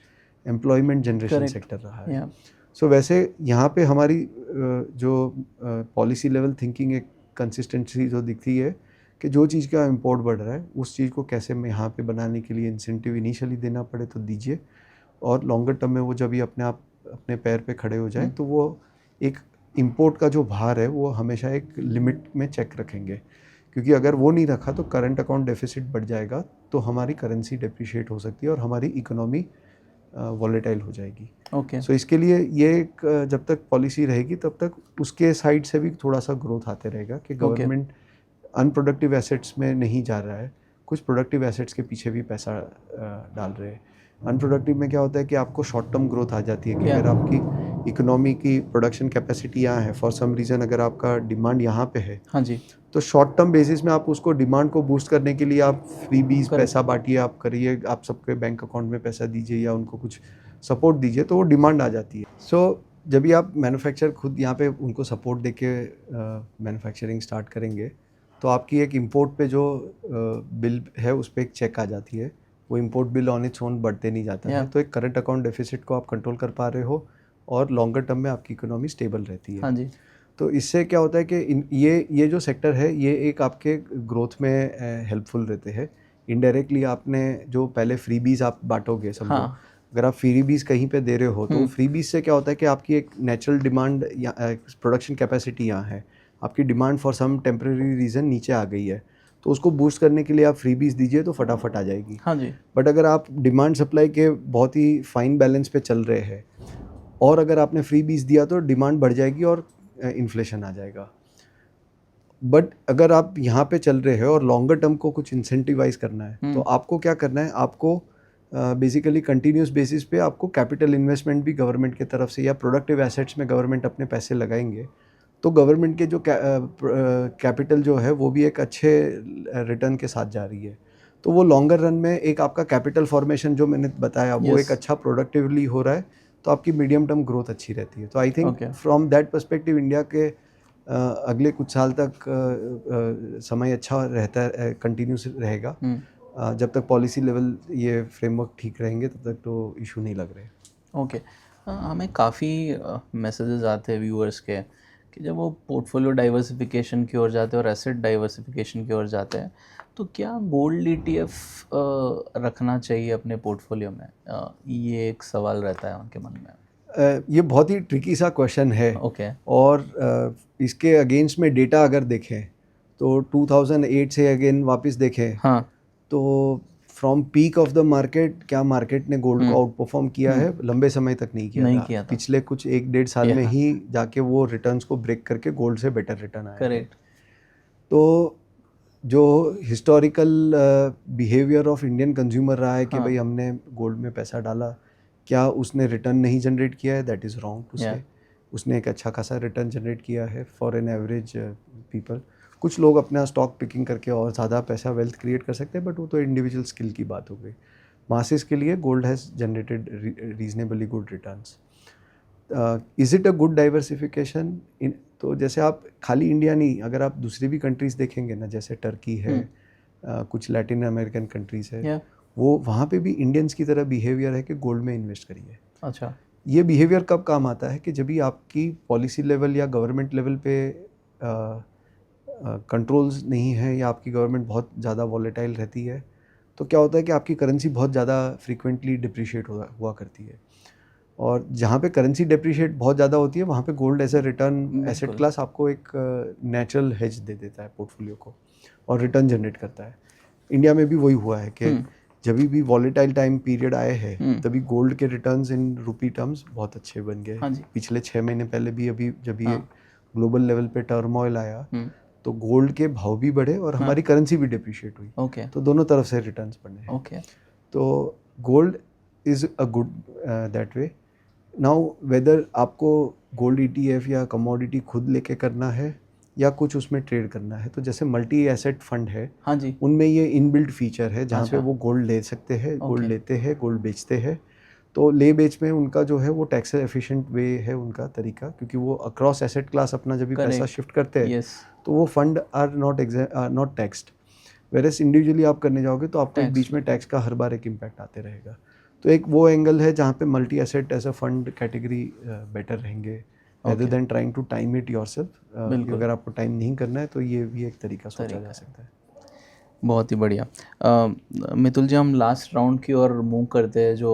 employment generation sector रहा है। सो वैसे यहाँ पे हमारी जो पॉलिसी लेवल थिंकिंग एक कंसिस्टेंसी जो दिखती है कि जो चीज़ का इम्पोर्ट बढ़ रहा है उस चीज़ को कैसे मैं यहाँ पे बनाने के लिए इंसेंटिव इनिशियली देना पड़े तो दीजिए, और लॉन्गर टर्म में वो जब भी अपने आप अपने पैर पे खड़े हो जाए तो वो एक इंपोर्ट का जो भार है वो हमेशा एक लिमिट में चेक रखेंगे, क्योंकि अगर वो नहीं रखा तो करंट अकाउंट डेफिसिट बढ़ जाएगा, तो हमारी करेंसी डेप्रिशिएट हो सकती है और हमारी इकोनॉमी वॉलेटाइल हो जाएगी। ओके। सो इसके लिए ये एक जब तक पॉलिसी रहेगी तब तक उसके साइड से भी थोड़ा सा ग्रोथ आते रहेगा कि गवर्नमेंट अनप्रोडक्टिव एसेट्स में नहीं जा रहा है, कुछ प्रोडक्टिव एसेट्स के पीछे भी पैसा डाल रहे हैं। अनप्रोडक्टिव में क्या होता है कि आपको शॉर्ट टर्म ग्रोथ आ जाती है कि अगर आपकी इकोनॉमी की प्रोडक्शन कैपेसिटी यहाँ है, फॉर सम रीज़न अगर आपका डिमांड यहाँ पे है, हाँ जी, तो शॉर्ट टर्म बेसिस में आप उसको डिमांड को बूस्ट करने के लिए आप फ्रीबीज पैसा बांटिए, आप करिए, आप सबके बैंक अकाउंट में पैसा दीजिए या उनको कुछ सपोर्ट दीजिए, तो वो डिमांड आ जाती है। सो जब भी आप मैन्युफैक्चर खुद यहाँ पे उनको सपोर्ट दे के मैन्युफैक्चरिंग स्टार्ट करेंगे तो आपकी एक इंपोर्ट पे जो बिल है उस पर एक चेक आ जाती है, वो import bill on its own बढ़ते नहीं जाता है। तो एक करंट अकाउंट डेफिसिट को आप कंट्रोल कर पा रहे हो और लॉन्गर टर्म में आपकी इकोनॉमी स्टेबल रहती है। हाँ जी। तो इससे क्या होता है कि ये जो सेक्टर है ये एक आपके ग्रोथ में हेल्पफुल रहते हैं। इनडायरेक्टली आपने जो पहले फ्रीबीज आप बांटोगे समझो, अगर आप फ्रीबीज कहीं पे दे रहे हो तो फ्रीबीज से क्या होता है कि आपकी एक नेचुरल डिमांड या प्रोडक्शन कैपेसिटी यहाँ है, आपकी demand for some temporary reason नीचे आ गई है, तो उसको बूस्ट करने के लिए आप फ्रीबीज दीजिए तो फटाफट आ जाएगी। हाँ जी। बट अगर आप डिमांड सप्लाई के बहुत ही फाइन बैलेंस पे चल रहे हैं और अगर आपने फ्रीबीज दिया तो डिमांड बढ़ जाएगी और इन्फ्लेशन आ जाएगा। बट अगर आप यहाँ पे चल रहे हैं और लॉन्गर टर्म को कुछ इंसेंटिवाइज करना है तो आपको क्या करना है, आपको बेसिकली कंटिन्यूस बेसिस पे आपको कैपिटल इन्वेस्टमेंट भी गवर्नमेंट की तरफ से या प्रोडक्टिव एसेट्स में गवर्नमेंट अपने पैसे लगाएंगे तो गवर्नमेंट के जो कैपिटल जो है वो भी एक अच्छे रिटर्न के साथ जा रही है, तो वो लॉन्गर रन में एक आपका कैपिटल फॉर्मेशन जो मैंने बताया वो एक अच्छा प्रोडक्टिवली हो रहा है, तो आपकी मीडियम टर्म ग्रोथ अच्छी रहती है। तो I think from that perspective India के अगले कुछ साल तक समय अच्छा रहता है, कंटिन्यूस रहेगा। जब तक पॉलिसी लेवल ये फ्रेमवर्क ठीक रहेंगे तब तक तो इशू नहीं लग रहे। ओके। हमें काफ़ी मैसेजेस आते हैं व्यूअर्स के कि जब वो पोर्टफोलियो डाइवर्सिफिकेशन की ओर जाते हैं और एसेट डाइवर्सिफिकेशन की ओर जाते हैं, तो क्या गोल्ड ETF रखना चाहिए अपने पोर्टफोलियो में? ये एक सवाल रहता है उनके मन में। ये बहुत ही ट्रिकी सा क्वेश्चन है। ओके। और इसके अगेंस्ट में डेटा अगर देखें तो 2008 से अगेन वापस देखें हाँ। तो from peak of the market क्या मार्केट ने गोल्ड को आउट परफॉर्म किया है? लंबे समय तक नहीं किया था। पिछले कुछ 1-1.5 साल में ही जाके वो रिटर्न्स को ब्रेक करके गोल्ड से बेटर रिटर्न आया। करेक्ट। तो जो historical behaviour of Indian consumer रहा है कि भाई हमने गोल्ड में पैसा डाला, क्या उसने रिटर्न नहीं जनरेट किया है? दैट इज़ रॉन्ग टू से। उसने एक अच्छा खासा रिटर्न जनरेट किया है फॉर एन एवरेज पीपल। कुछ लोग अपना स्टॉक पिकिंग करके और ज़्यादा पैसा वेल्थ क्रिएट कर सकते हैं, बट वो तो इंडिविजुअल स्किल की बात हो गई। मासेस के लिए gold has generated reasonably good returns. Is it a good diversification? तो जैसे आप खाली इंडिया नहीं, अगर आप दूसरी भी कंट्रीज़ देखेंगे ना, जैसे टर्की है, कुछ लैटिन अमेरिकन कंट्रीज़ है, वो वहाँ पे भी इंडियंस की तरह बिहेवियर है कि गोल्ड में इन्वेस्ट करिए। अच्छा। ये बिहेवियर कब काम आता है कि जब भी आपकी पॉलिसी लेवल या गवर्नमेंट लेवल पे कंट्रोल्स नहीं है या आपकी गवर्नमेंट बहुत ज़्यादा वॉलेटाइल रहती है, तो क्या होता है कि आपकी करेंसी बहुत ज़्यादा फ्रीक्वेंटली डिप्रिशिएट हुआ करती है। और जहाँ पे करेंसी डिप्रिशिएट बहुत ज़्यादा होती है वहाँ पे gold as a return asset class आपको एक नेचुरल हेज दे देता है पोर्टफोलियो को और रिटर्न जनरेट करता है। इंडिया में भी वही हुआ है कि जब भी वॉलेटाइल टाइम पीरियड आए हैं तभी गोल्ड के रिटर्न्स इन रुपी टर्म्स बहुत अच्छे बन गए। पिछले 6 महीने पहले भी अभी जब ये ग्लोबल लेवल पे टर्मोइल आया तो गोल्ड के भाव भी बढ़े और हमारी करेंसी भी डिप्रिशिएट हुई। तो दोनों तरफ से रिटर्न्स बने। तो gold is a good that way. Now whether आपको गोल्ड ETF या कमोडिटी खुद लेके करना है या कुछ उसमें ट्रेड करना है, तो जैसे मल्टी एसेट फंड है, हाँ जी, उनमें ये इनबिल्ट फीचर है जहाँ पे वो गोल्ड ले सकते हैं, गोल्ड लेते हैं, गोल्ड बेचते हैं। तो ले बेच में उनका जो है वो टैक्स एफिशिएंट वे है उनका तरीका, क्योंकि वो अक्रॉस एसेट क्लास अपना जब भी पैसा शिफ्ट करते हैं तो वो fund are not taxed. Whereas individually आप करने जाओगे तो आपको एक बीच में टैक्स का हर बार एक इम्पैक्ट आते रहेगा। तो एक वो एंगल है जहाँ पे multi asset as a fund category better रहेंगे rather than trying to time it yourself। अगर आपको टाइम नहीं करना है तो ये भी एक तरीका सोचा जा सकता है। बहुत ही बढ़िया। मितुल जी, हम लास्ट राउंड की ओर मूव करते हैं जो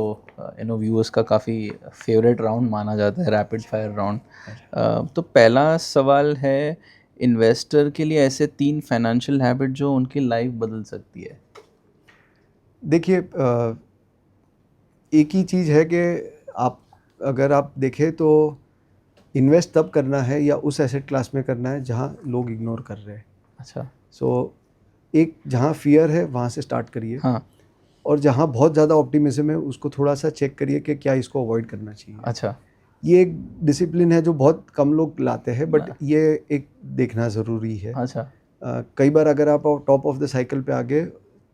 व्यूअर्स का काफ़ी फेवरेट राउंड माना जाता है, रैपिड फायर राउंड। तो पहला सवाल है, इन्वेस्टर के लिए ऐसे 3 फाइनेंशियल हैबिट जो उनकी लाइफ बदल सकती है। देखिए, एक ही चीज़ है कि अगर आप देखें तो इन्वेस्ट तब करना है या उस एसेट क्लास में करना है जहाँ लोग इग्नोर कर रहे हैं। अच्छा। एक जहाँ फियर है वहाँ से स्टार्ट करिए। हाँ। और जहाँ बहुत ज़्यादा ऑप्टिमिज्म है उसको थोड़ा सा चेक करिए कि क्या इसको अवॉइड करना चाहिए। अच्छा। ये एक डिसिप्लिन है जो बहुत कम लोग लाते हैं, बट ये एक देखना ज़रूरी है। अच्छा। कई बार अगर आप टॉप ऑफ द साइकिल पे आ गए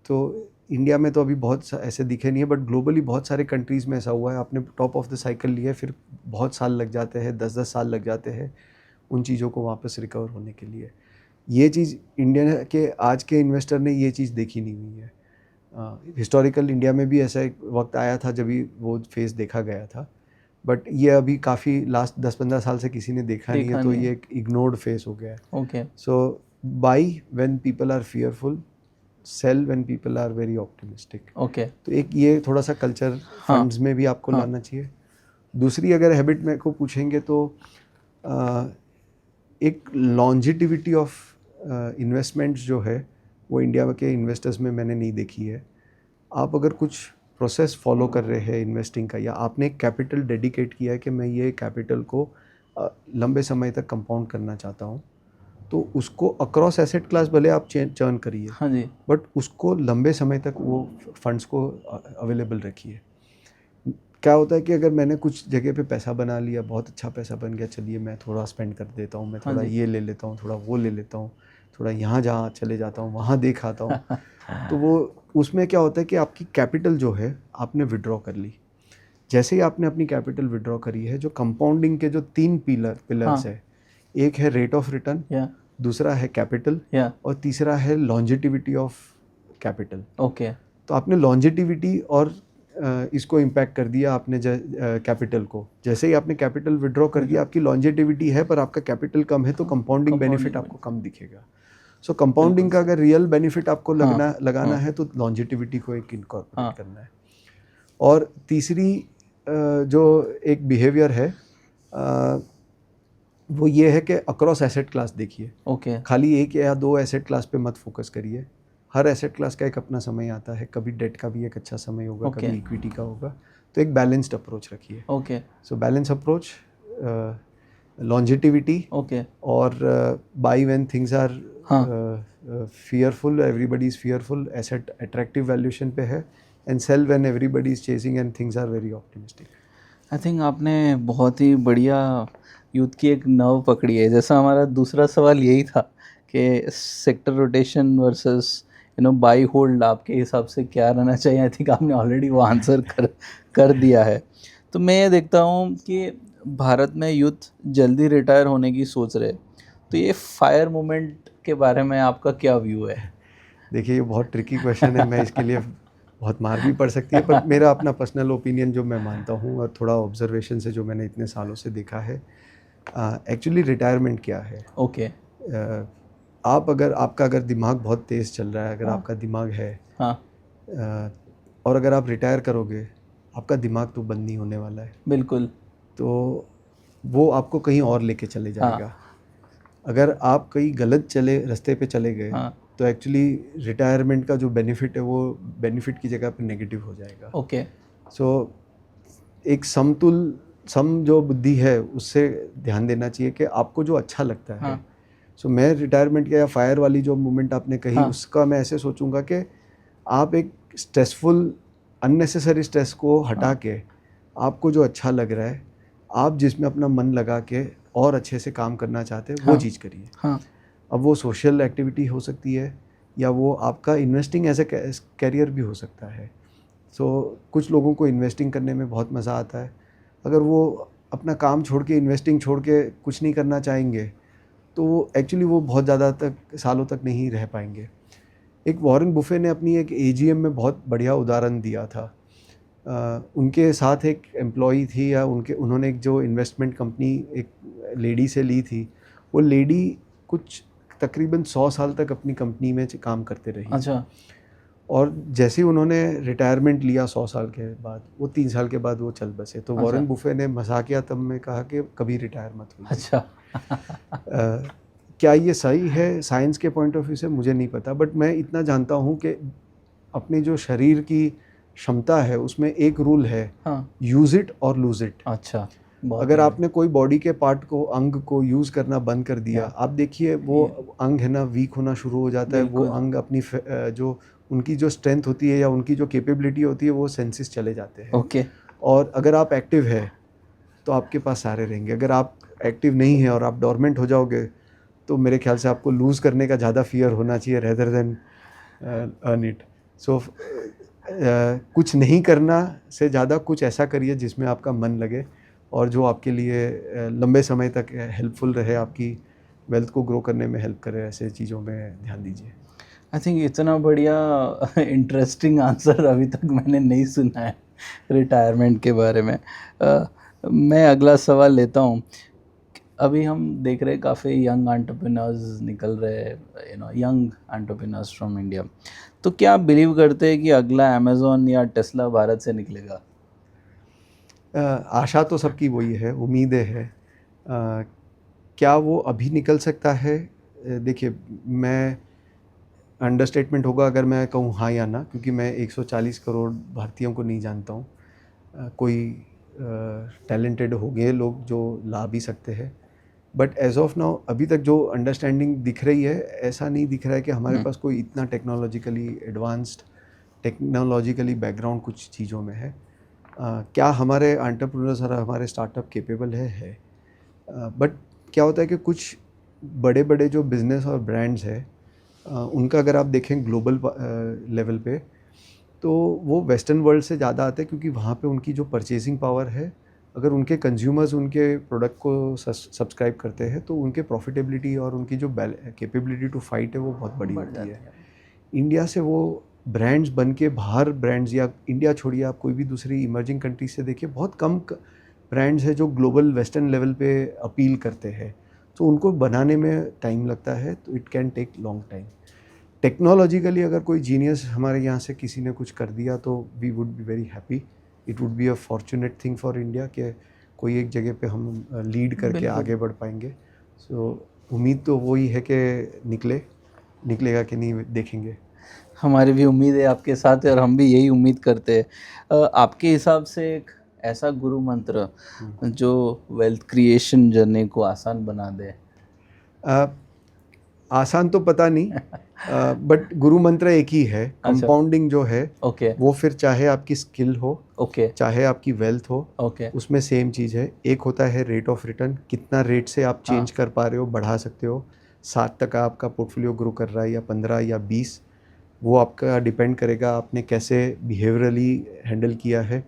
तो इंडिया में तो अभी बहुत ऐसे दिखे नहीं है, बट ग्लोबली बहुत सारे कंट्रीज़ में ऐसा हुआ है, आपने टॉप ऑफ द साइकिल लिया फिर बहुत साल लग जाते हैं, 10-10 साल लग जाते हैं उन चीज़ों को वापस रिकवर होने के लिए। ये चीज़ इंडिया के आज के इन्वेस्टर ने ये चीज़ देखी नहीं हुई है। हिस्टोरिकल इंडिया में भी ऐसा एक वक्त आया था जब भी वो फेज़ देखा गया था, बट ये अभी काफ़ी लास्ट 10-15 साल से किसी ने देखा नहीं है, तो ये एक इग्नोर्ड फेस हो गया है। Okay. So buy when people are fearful, sell when people are very optimistic. Okay. तो एक ये थोड़ा सा कल्चर फंड्स में भी आपको लाना चाहिए। दूसरी अगर हैबिट मेरे को पूछेंगे तो एक लॉन्जिटिविटी ऑफ इन्वेस्टमेंट्स जो है वो इंडिया के इन्वेस्टर्स में मैंने नहीं देखी है। आप अगर कुछ प्रोसेस फॉलो कर रहे हैं इन्वेस्टिंग का, या आपने एक कैपिटल डेडिकेट किया है कि मैं ये कैपिटल को लंबे समय तक कंपाउंड करना चाहता हूँ, तो उसको अक्रॉस एसेट क्लास भले आप चर्न करिए, हाँ जी, बट उसको लंबे समय तक वो फंड्स को अवेलेबल रखिए। क्या होता है कि अगर मैंने कुछ जगह पे पैसा बना लिया, बहुत अच्छा पैसा बन गया, चलिए मैं थोड़ा स्पेंड कर देता हूँ, मैं थोड़ा ये ले लेता हूँ, थोड़ा वो ले लेता हूँ, थोड़ा यहाँ जहाँ चले जाता हूँ, वहाँ देख आता हूँ तो वो उसमें क्या होता है कि आपकी कैपिटल जो है आपने विड्रॉ कर ली। जैसे ही आपने अपनी कैपिटल विड्रॉ करी है, जो कंपाउंडिंग के जो 3 पिलर्स है, एक है रेट ऑफ रिटर्न, दूसरा है कैपिटल, और तीसरा है लॉन्जिटिविटी ऑफ कैपिटल, ओके तो आपने लॉन्जेटिविटी और इसको इम्पैक्ट कर दिया आपने कैपिटल को। जैसे ही आपने कैपिटल विड्रॉ कर दिया, आपकी लॉन्जेटिविटी है पर आपका कैपिटल कम है, तो कंपाउंडिंग बेनिफिट आपको कम दिखेगा। सो कंपाउंडिंग का अगर रियल बेनिफिट आपको लगाना है तो लॉन्जेटिविटी को एक इनकॉर्पोरेट करना है। और तीसरी जो एक बिहेवियर है वो ये है कि अक्रॉस एसेट क्लास देखिए। ओके खाली एक या दो एसेट क्लास पे मत फोकस करिए। हर एसेट क्लास का एक अपना समय आता है, कभी डेट का भी एक अच्छा समय होगा, कभी इक्विटी का होगा, तो एक बैलेंस्ड अप्रोच रखिए। Okay so balance approach, longevity, okay और buy when things are fearful, everybody is fearful, asset attractive valuation पे है, and sell when everybody is chasing and things are very optimistic. I think आपने बहुत ही बढ़िया youth की एक nerve पकड़ी है। जैसा हमारा दूसरा सवाल यही था कि sector rotation versus by hold आपके हिसाब से क्या रहना चाहिए। आई थिंक आपने ऑलरेडी वो आंसर कर दिया है। तो मैं ये देखता हूँ कि भारत में यूथ जल्दी रिटायर होने की सोच रहे, तो ये फायर मोमेंट के बारे में आपका क्या व्यू है? देखिए ये बहुत ट्रिकी क्वेश्चन है, मैं इसके लिए बहुत मार भी पड़ सकती है, पर मेरा अपना पर्सनल ओपिनियन जो मैं मानता हूँ और थोड़ा ऑब्जर्वेशन से जो मैंने इतने सालों से देखा है, एक्चुअली रिटायरमेंट क्या है। ओके आप अगर अगर दिमाग बहुत तेज़ चल रहा है, अगर आपका दिमाग है, और अगर आप रिटायर करोगे, आपका दिमाग तो बंद नहीं होने वाला है, बिल्कुल, तो वो आपको कहीं और लेके चले जाएगा। अगर आप कहीं गलत रास्ते पे चले गए, तो एक्चुअली रिटायरमेंट का जो बेनिफिट है वो बेनिफिट की जगह पे नेगेटिव हो जाएगा। ओके सो एक सम जो बुद्धि है उससे ध्यान देना चाहिए कि आपको जो अच्छा लगता है। सो मैं रिटायरमेंट या फायर वाली जो मूवमेंट आपने कही, उसका मैं ऐसे सोचूंगा कि आप एक स्ट्रेसफुल अननेसेसरी स्ट्रेस को हटा के आपको जो अच्छा लग रहा है, आप जिसमें अपना मन लगा के और अच्छे से काम करना चाहते हैं, वो चीज़ करिए। अब वो सोशल एक्टिविटी हो सकती है या वो आपका इन्वेस्टिंग एज ए कैरियर भी हो सकता है। सो कुछ लोगों को इन्वेस्टिंग करने में बहुत मज़ा आता है। अगर वो अपना काम छोड़ के, इन्वेस्टिंग छोड़ के कुछ नहीं करना चाहेंगे, तो एक्चुअली वो बहुत ज़्यादा सालों तक नहीं रह पाएंगे। एक वॉरेन बुफे ने अपनी एक AGM में बहुत बढ़िया उदाहरण दिया था। उनके साथ एक एम्प्लॉई थी, या उन्होंने एक जो इन्वेस्टमेंट कंपनी एक लेडी से ली थी, वो लेडी कुछ तकरीबन 100 साल तक अपनी कंपनी में काम करते रही। अच्छा। और जैसे ही उन्होंने रिटायरमेंट लिया 100 साल के बाद, वो 3 साल के बाद वो चल बसे। तो वॉरेन बुफे ने मजाकिया तब में कहा कि कभी रिटायर मत होइए। अच्छा क्या ये सही है साइंस के पॉइंट ऑफ व्यू से मुझे नहीं पता, बट मैं इतना जानता हूँ कि अपनी जो शरीर की क्षमता है उसमें एक रूल है, यूज़ इट और लूज़ इट। अच्छा, अगर आपने कोई बॉडी के पार्ट को, अंग को यूज़ करना बंद कर दिया, आप देखिए वो अंग है ना वीक होना शुरू हो जाता है। वो अंग अपनी जो उनकी जो स्ट्रेंथ होती है या उनकी जो कैपेबिलिटी होती है, वो सेंसेस चले जाते हैं। ओके। और अगर आप एक्टिव है तो आपके पास सारे रहेंगे। अगर आप एक्टिव नहीं है और आप डोरमेंट हो जाओगे, तो मेरे ख्याल से आपको लूज़ करने का ज़्यादा फियर होना चाहिए रेदर देन अर्न इट। सो कुछ नहीं करना से ज़्यादा कुछ ऐसा करिए जिसमें आपका मन लगे और जो आपके लिए लंबे समय तक हेल्पफुल रहे, आपकी वेल्थ को ग्रो करने में हेल्प करे। ऐसे चीज़ों में ध्यान दीजिए। आई थिंक इतना बढ़िया इंटरेस्टिंग आंसर अभी तक मैंने नहीं सुना है रिटायरमेंट के बारे में। मैं अगला सवाल लेता हूँ। अभी हम देख रहे हैं काफ़ी यंग एंटरप्रेन्योर्स निकल रहे हैं, यंग एंटरप्रेन्योर्स फ्रॉम इंडिया। तो क्या आप बिलीव करते हैं कि अगला अमेज़ॉन या टेस्ला भारत से निकलेगा? आशा तो सबकी वही है, उम्मीदें हैं। क्या वो अभी निकल सकता है? देखिए, मैं अंडरस्टेटमेंट होगा अगर मैं कहूँ हाँ या ना, क्योंकि मैं 140 करोड़ भारतीयों को नहीं जानता हूँ। कोई टैलेंटेड होंगे लोग जो ला भी सकते हैं, बट एज ऑफ नाउ अभी तक जो अंडरस्टैंडिंग दिख रही है, ऐसा नहीं दिख रहा है कि हमारे पास कोई इतना टेक्नोलॉजिकली एडवांस्ड, टेक्नोलॉजिकली बैकग्राउंड कुछ चीज़ों में है। क्या हमारे एंटरप्रेन्योर्स और हमारे स्टार्टअप केपेबल है। बट क्या होता है कि कुछ बड़े बड़े जो बिज़नेस और ब्रांड्स हैं, उनका अगर आप देखें ग्लोबल लेवल पे, तो वो वेस्टर्न वर्ल्ड से ज़्यादा आते हैं, क्योंकि वहाँ पे उनकी जो परचेसिंग पावर है, अगर उनके कंज्यूमर्स उनके प्रोडक्ट को सब्सक्राइब करते हैं, तो उनके प्रॉफिटेबिलिटी और उनकी जो कैपेबिलिटी टू फाइट है वो बहुत बड़ी होती है। इंडिया से वो ब्रांड्स बन के बाहर ब्रांड्स, या इंडिया छोड़िए आप कोई भी दूसरी इमर्जिंग कंट्री से देखिए, बहुत कम ब्रांड्स है जो ग्लोबल वेस्टर्न लेवल पे अपील करते हैं, तो उनको बनाने में टाइम लगता है, तो it can take long time. Technologically अगर कोई जीनियस हमारे यहाँ से किसी ने कुछ कर दिया तो we would be very happy, it would be a fortunate thing for India कि कोई एक जगह पे हम लीड करके बिल्कुल। आगे बढ़ पाएंगे। सो उम्मीद तो वही है कि निकलेगा कि नहीं देखेंगे। हमारी भी उम्मीद है आपके साथ और हम भी यही उम्मीद करते हैं। आपके हिसाब से एक ऐसा गुरु मंत्र जो वेल्थ क्रिएशन जर्नी को आसान बना दे? आसान तो पता नहीं, बट गुरु मंत्र एक ही है। कंपाउंडिंग जो है ओके वो फिर चाहे आपकी स्किल हो, ओके चाहे आपकी वेल्थ हो, ओके उसमें सेम चीज़ है। एक होता है रेट ऑफ रिटर्न, कितना रेट से आप चेंज कर पा रहे हो, बढ़ा सकते हो। 7 तक आपका पोर्टफोलियो ग्रो कर रहा है या 15 या 20, वो आपका डिपेंड करेगा आपने कैसे बिहेवियरली हैंडल किया है।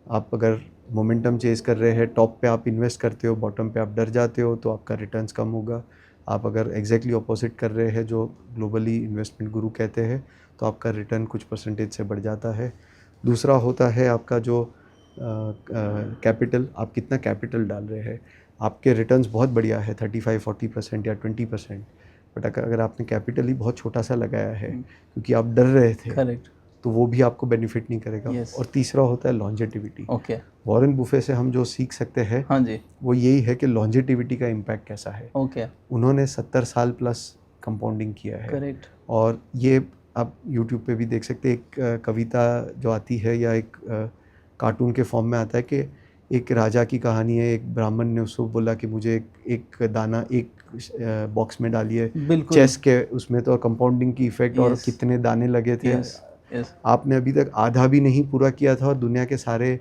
आप अगर मोमेंटम चेज कर रहे हैं, टॉप पे आप इन्वेस्ट करते हो, बॉटम पे आप डर जाते हो, तो आपका रिटर्न्स कम होगा। आप अगर एग्जैक्टली ऑपोजिट कर रहे हैं जो ग्लोबली इन्वेस्टमेंट गुरु कहते हैं, तो आपका रिटर्न कुछ परसेंटेज से बढ़ जाता है। दूसरा होता है आपका जो कैपिटल, आप कितना कैपिटल डाल रहे हैं। आपके रिटर्न्स बहुत बढ़िया है 35-40% या 20%, बट अगर आपने कैपिटल ही बहुत छोटा सा लगाया है क्योंकि आप डर रहे थे, करेक्ट तो वो भी आपको बेनिफिट नहीं करेगा। Yes. और तीसरा होता है लॉन्जेटिविटी। ओके वॉरेन बुफे से हम जो सीख सकते हैं हाँ जी वो यही है कि लॉन्जेटिविटी का इम्पैक्ट कैसा है। ओके उन्होंने 70 साल प्लस कंपाउंडिंग किया है। करेक्ट और ये आप यूट्यूब पे भी देख सकते हैं, एक कविता जो आती है या एक कार्टून के फॉर्म में आता है कि एक राजा की कहानी है। एक ब्राह्मण ने उसको बोला कि मुझे एक दाना एक बॉक्स में डालिए, बिल्कुल चेस के उसमें, तो कंपाउंडिंग की इफेक्ट और Yes. कितने दाने लगे थे। यस यस आपने अभी तक आधा भी नहीं पूरा किया था और दुनिया के सारे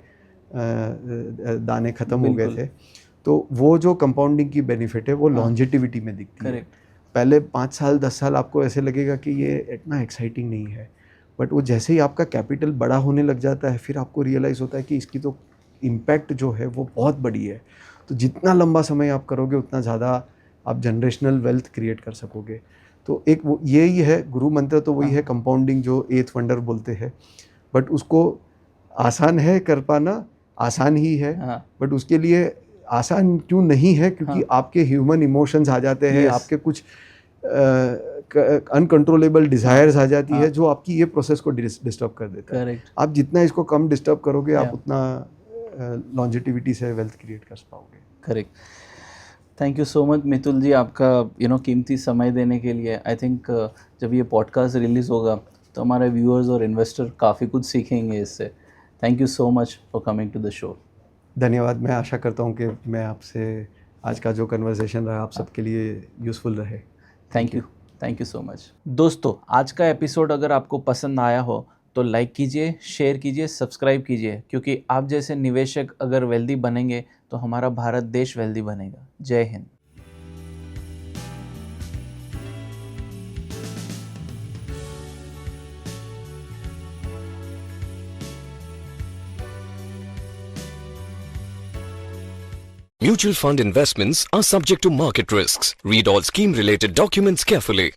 दाने ख़त्म हो गए बिल्कुल। थे। तो वो जो कंपाउंडिंग की बेनिफिट है वो लॉन्जेटिविटी में दिखती है। करेक्ट पहले 5 साल 10 साल आपको ऐसे लगेगा कि ये इतना एक्साइटिंग नहीं है, बट वो जैसे ही आपका कैपिटल बड़ा होने लग जाता है, फिर आपको रियलाइज़ होता है कि इसकी तो इम्पैक्ट जो है वो बहुत बड़ी है। तो जितना लंबा समय आप करोगे उतना ज़्यादा आप जनरेशनल वेल्थ क्रिएट कर सकोगे। तो एक वो यही है गुरु मंत्र, तो वही है कंपाउंडिंग जो 8th वंडर बोलते हैं। बट उसको आसान है कर पाना, आसान ही है, हाँ बट उसके लिए आसान क्यों नहीं है, क्योंकि आपके ह्यूमन इमोशंस आ जाते हैं, Yes. आपके कुछ अनकंट्रोलेबल डिज़ायर्स आ जाती है जो आपकी ये प्रोसेस को डिस्टर्ब कर देता है। करेक्ट आप जितना इसको कम डिस्टर्ब करोगे, आप Yeah. उतना लॉन्जेटिविटी से वेल्थ क्रिएट कर पाओगे। Correct thank you so much Mitul ji, आपका कीमती समय देने के लिए। आई थिंक जब ये पॉडकास्ट रिलीज़ होगा तो हमारे व्यूअर्स और इन्वेस्टर काफ़ी कुछ सीखेंगे इससे। Thank you so much for coming to the show. धन्यवाद। मैं आशा करता हूँ कि मैं आपसे आज का जो कन्वर्सेशन रहा आप सबके लिए यूज़फुल रहे। Thank you so much. दोस्तों, आज का एपिसोड अगर आपको पसंद आया हो तो लाइक कीजिए, शेयर कीजिए, सब्सक्राइब कीजिए, क्योंकि आप जैसे निवेशक अगर वेल्दी बनेंगे तो हमारा भारत देश वेल्दी बनेगा। जय Hind. Mutual fund investments are subject to market risks. Read all scheme related documents carefully.